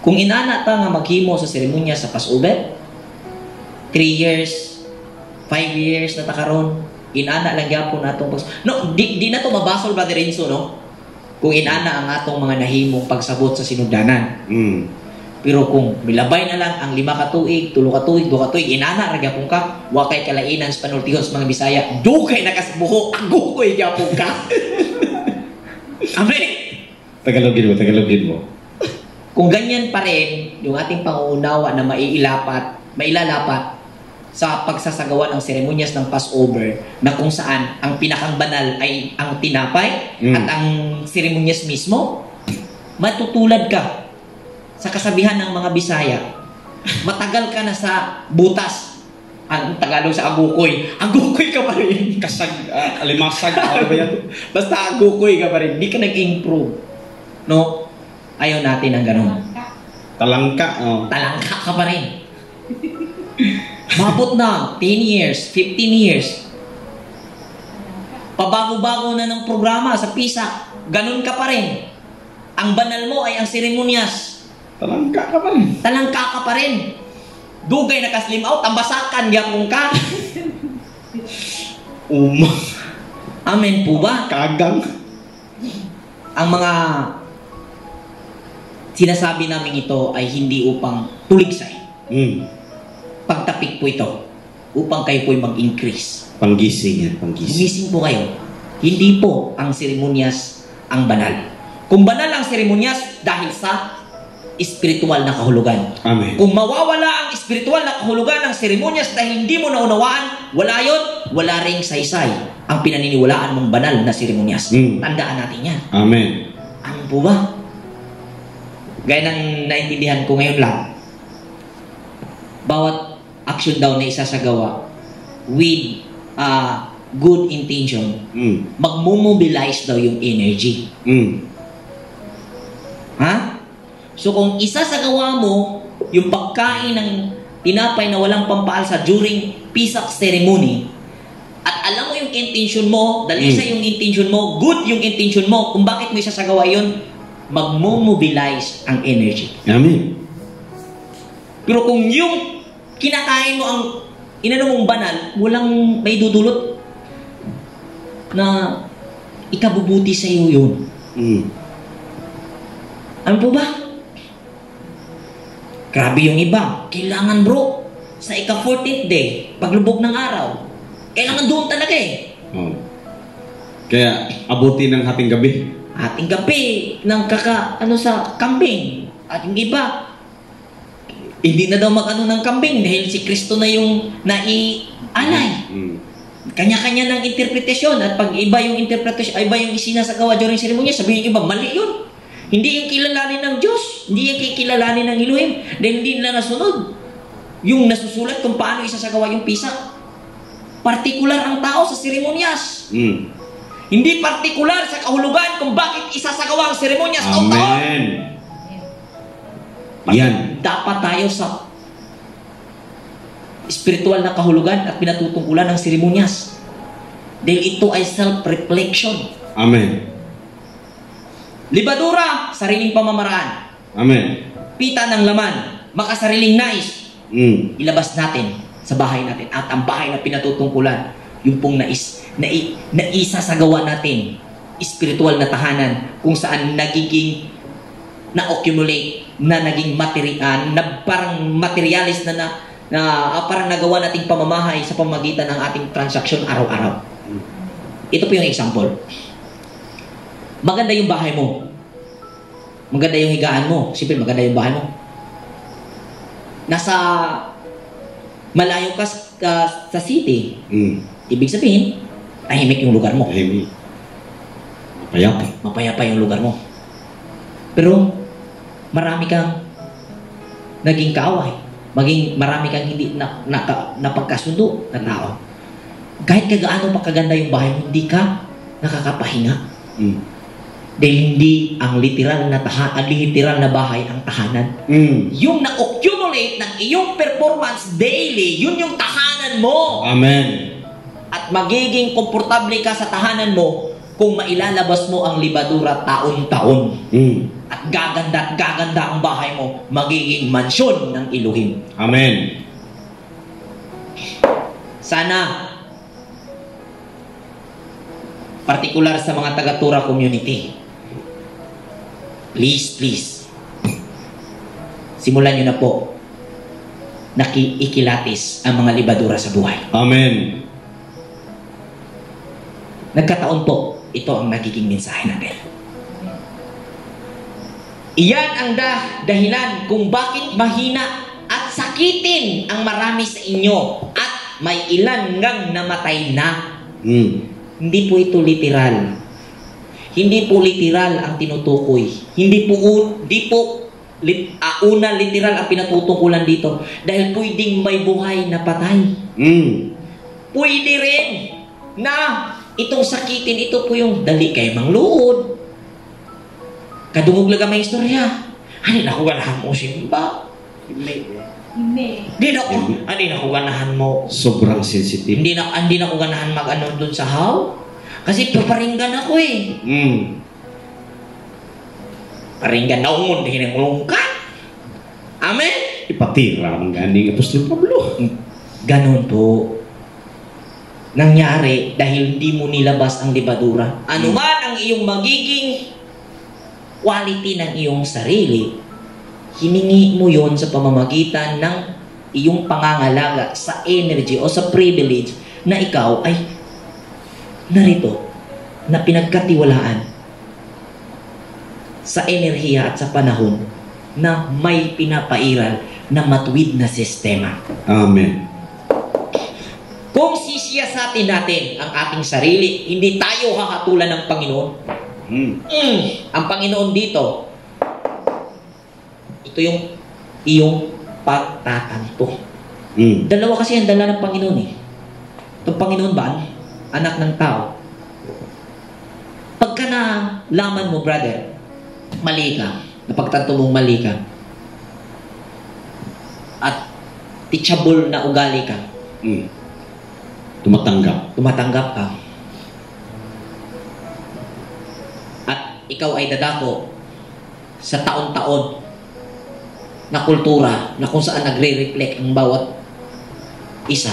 Kung inana ta nga maghimo sa seremonya sa Passover, 3 years, 5 years na takaron, inana lang gyapon natong no, di na to mabasol, Brother Renzo, no? Kung inana ang atong mga nahimong pagsabot sa sinugdanan. Pero kung milabay na lang ang 5 ka tuig, 3 ka tuig, 2 ka tuig, inana ra gyapon ka, wa kay kalainan sa panultihon sa mga Bisaya, dugay na kasbuho, agukoy gyapon ka. Amen. Tagalogin mo. Kung ganyan pa rin yung ating pangunawa na mailalapat sa pagsasagawa ng seremonyas ng Passover, na kung saan ang pinakang banal ay ang tinapay at ang seremonyas mismo, matutulad ka sa kasabihan ng mga Bisaya. Matagal ka na sa butas. Ang Tagalog sa agukoy. Agukoy ka pa rin. Alimasag. Ano ba yan? Basta agukoy ka pa rin. Di ka nag-improve. No? Ayaw natin ang ganun. Talangka. Talangka ka pa rin. Mabot na 10 years, 15 years. Pabago-bago na ng programa sa PISA. Ganun ka pa rin. Ang banal mo ay ang seremonyas. Talangka ka pa rin. Talangka ka pa rin. Dugay na ka-slim out, tambasakan gyapon ka. Amen po ba? Kagang. Ang mga sinasabi namin ito ay hindi upang tuligsay. Pagtapik po ito upang kayo po'y mag-increase. Panggising yan, panggising. Gumising po kayo. Hindi po ang seremonyas ang banal. Kung banal ang seremonyas dahil sa espiritual na kahulugan. Amen. Kung mawawala ang espiritual na kahulugan ng seremonyas dahil hindi mo naunawaan, wala yun, wala ring saysay ang pinaniniwalaan mong banal na seremonyas. Tandaan natin yan. Amen. Amen po ba? Gaya ng naintindihan ko ngayon lang, bawat action daw na isasagawa with good intention, magmomobilize daw yung energy. Ha? So kung isasagawa mo yung pagkain ng tinapay na walang pampaalsa during Pisak ceremony, at alam mo yung intention mo, dalisa yung intention mo, good yung intention mo, kung bakit mo isasagawa yun, magmomobilize ang energy. Amen. Pero kung yung kinakain mo ang inano mong banal, walang may dudulot na ikabubuti sa iyo yun. Ano po ba? Grabe yung iba. Kailangan bro, sa ika-14th day, paglubog ng araw, kailangan doon talaga eh. Kaya abuti ng hating gabi. Ating gabi ng sa kambing. At yung iba, hindi na daw mag-ano ng kambing dahil si Kristo na yung naialay. Kanya-kanya ng interpretasyon, at pag iba yung interpretasyon, iba yung isinasagawa during ceremony, sabihin yung iba, mali yun. Hindi yung kilalanin ng Diyos, hindi yung kilalanin ng Elohim, dahil hindi nila nasunod yung nasusulat kung paano isasagawa yung Pisak. Partikular ang tao sa seremonyas. Hindi partikular sa kahulugan kung bakit isasagawa ang seremonyas taon-taon. Amen. Yan. Dapat tayo sa spiritual na kahulugan at pinatutungkulan ng seremonyas. Dahil ito ay self-reflection. Amen. Libadura, sariling pamamaraan. Amen. Pita ng laman, makasariling nais. Ilabas natin sa bahay natin. At ang bahay na pinatutungkulan, yung pong naisasagawa natin, spiritual na tahanan, kung saan nagiging na-accumulate, na naging na parang materialis na parang nagawa nating pamamahay sa pamagitan ng ating transaksyon araw-araw. Ito po yung example. Maganda yung bahay mo. Maganda yung higaan mo. Siyempre, maganda yung bahay mo. Nasa malayo ka sa city. Ibig sabihin, tahimik yung lugar mo. Tahimik. Mapayapa. Mapayapa yung lugar mo. Pero, marami kang naging kaaway. Marami kang hindi napagkasundo na tao. Kahit kagaano pa kaganda yung bahay mo, hindi ka nakakapahinga. Dahil hindi ang literal na bahay ang tahanan. Yung na-accumulate ng iyong performance daily, yun yung tahanan mo. Amen. At magiging komportable ka sa tahanan mo kung mailalabas mo ang libadura taon-taon. At gaganda ang bahay mo, magiging mansyon ng Elohim. Amen. Sana, partikular sa mga taga-Tura community, please, simulan nyo na po ikilatis ang mga libadura sa buhay. Amen. Nagkataon po, ito ang nagiging mensahe natin. Iyan ang dahilan kung bakit mahina at sakitin ang marami sa inyo at may ilan ngang namatay na. Hindi po ito literal. Hindi po literal ang tinutukoy. Hindi po literal ang pinatutungkulan dito. Dahil pwedeng may buhay na patay. Pwede rin na itong sakitin, ito po yung dali kay mangluod. Kadungog lang may istorya. Ano na kuganahan mo simba? Hindi na kuganahan mo. Sobrang sensitive. Hindi na kuganahan mag-ano dun sa how. Kasi paparinggan ako eh. Paringgan na umon, hindi na mulungkat. Amen? Ipatira ang ganing Apostol Pablo. Ganon po. Nangyari dahil hindi mo nilabas ang libadura. Ano man ang iyong magiging quality ng iyong sarili, hiningi mo yon sa pamamagitan ng iyong pangangalaga sa energy o sa privilege na ikaw ay narito, na pinagkatiwalaan sa enerhiya at sa panahon na may pinapairal na matuwid na sistema. Amen. Kung sisiyasatin natin ang ating sarili, hindi tayo hahatulan ng Panginoon. Ang Panginoon dito, ito yung iyong pagtatanto. Dalawa kasi ang dala ng Panginoon eh. Itong Panginoon ba, anak ng tao? Pagka nalaman mo, brother, mali ka, napagtanto mong mali ka, at teachable na ugali ka, tumatanggap ka, at ikaw ay dadako sa taon-taon na kultura na kung saan nagre-reflect ang bawat isa,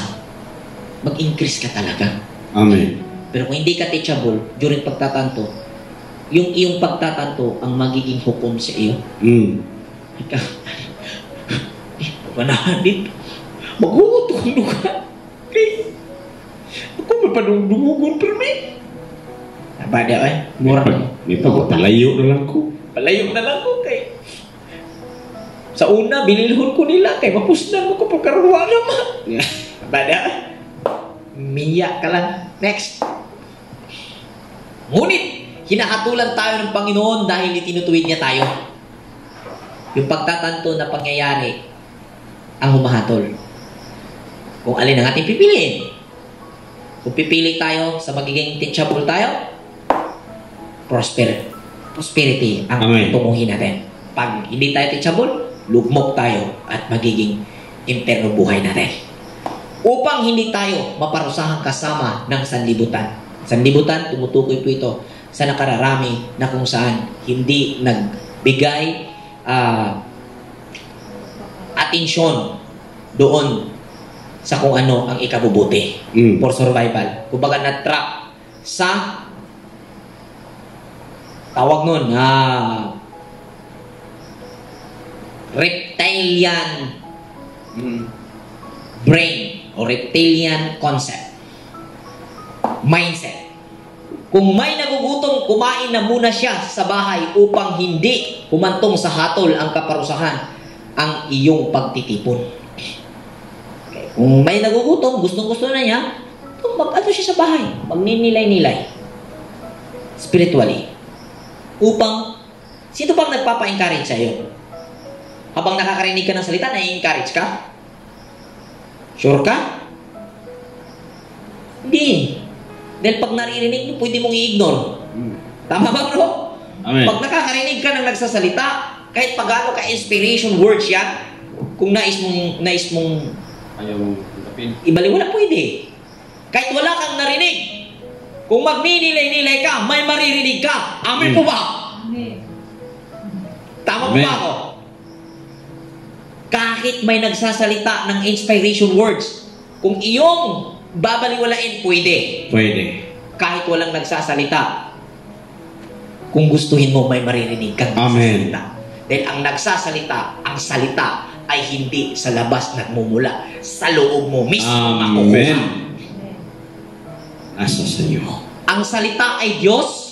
mag-increase ka talaga. Amen. Pero kung hindi ka teachable during pagtatanto, yung iyong pagtatanto ang magiging hukom sa iyo. Ikaw, manahan dito, mag-uutong lugar. Okay? Ako mapanungdugugon pero may nabada eh. Mura. May palayo na lang ko. Palayo na lang ko kay sa una, binilhon ko nila kay mapusnan mo ko pagkaruwa naman. Nabada eh. Miyak ka lang. Next. Ngunit, hinahatulan tayo ng Panginoon dahil itinutuwid niya tayo. Yung pagtatanto na pangyayari ang humahatol. Kung alin ang ating pipiliin. Kung pipili tayo sa magiging teachable tayo, prosperity ang Amen. tunguhin natin. Pag hindi tayo teachable, lugmok tayo at magiging impyerno buhay natin. Upang hindi tayo maparusahan kasama ng sanlibutan. Sanlibutan, tumutukoy po ito sa nakararami na kung saan hindi nagbigay atensyon doon sa kung ano ang ikabubuti for survival. Kumbaga na-trap sa tawag nun reptilian brain o reptilian concept mindset. Kung may nagugutom, kumain na muna siya sa bahay upang hindi humantong sa hatol ang kaparusahan ang iyong pagtitipon. Okay. Kung may nagugutom, gustong-gusto na niya, mag-ano siya sa bahay, magninilay-nilay spiritually. Upang, sino bang nagpapa-encourage sa iyo? Habang nakakarinig ka ng salita, na-encourage ka? Sure ka? Hindi. Dahil pag naririnig mo, pwede mong i-ignore. Tama ba, bro? Amen. Pag nakakarinig ka ng nagsasalita, kahit pagano ka inspiration words yan, kung nais mong Ayaw mong tanggapin. ibaliwala, pwede. Kahit wala kang narinig, kung magninilay-nilay ka, may maririnig ka. Amen po ba? Tama po Amen. ba ako? Kahit may nagsasalita ng inspiration words, kung iyong babaliwalain, pwede. Pwede. Kahit walang nagsasalita, kung gustuhin mo, may maririnig kang Amen. nagsasalita. Dahil ang nagsasalita, ang salita, ay hindi sa labas nagmumula. Sa loob mo mismo nakukuha. Amen. Nasa sa iyo. Ang salita ay Diyos,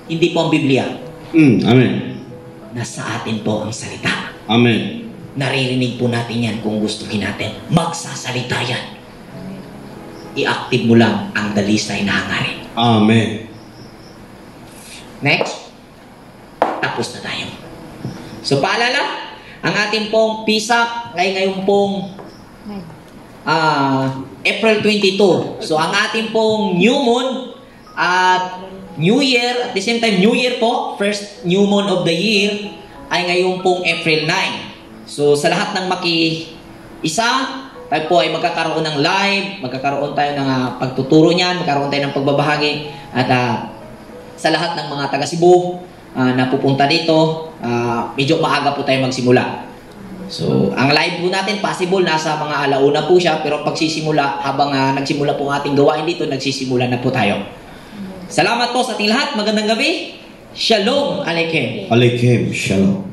hindi po ang Biblia. Amen. Nasa atin po ang salita. Amen. Naririnig po natin yan kung gustuhin natin. Magsasalita yan. I-active mo lang ang dalisay na hangarin. Amen. Next. Tapos na tayo. So paalala, ang ating pong PISA ay ngayon pong April 22. So ang ating pong new moon at New Year, at the same time New Year po, first new moon of the year, ay ngayon pong April 9. So sa lahat ng maki-isa, tayo po ay magkakaroon ng live, magkakaroon tayo ng pagtuturo niyan, magkakaroon tayo ng pagbabahagi, at sa lahat ng mga taga Cebu na pupunta dito, medyo maaga po tayo magsimula. So, ang live po natin, possible, nasa mga alauna po siya, pero pagsisimula, habang nagsimula po ang ating gawain dito, nagsisimula na po tayo. Salamat po sa ating lahat. Magandang gabi. Shalom Aleichem. Aleichem. Shalom.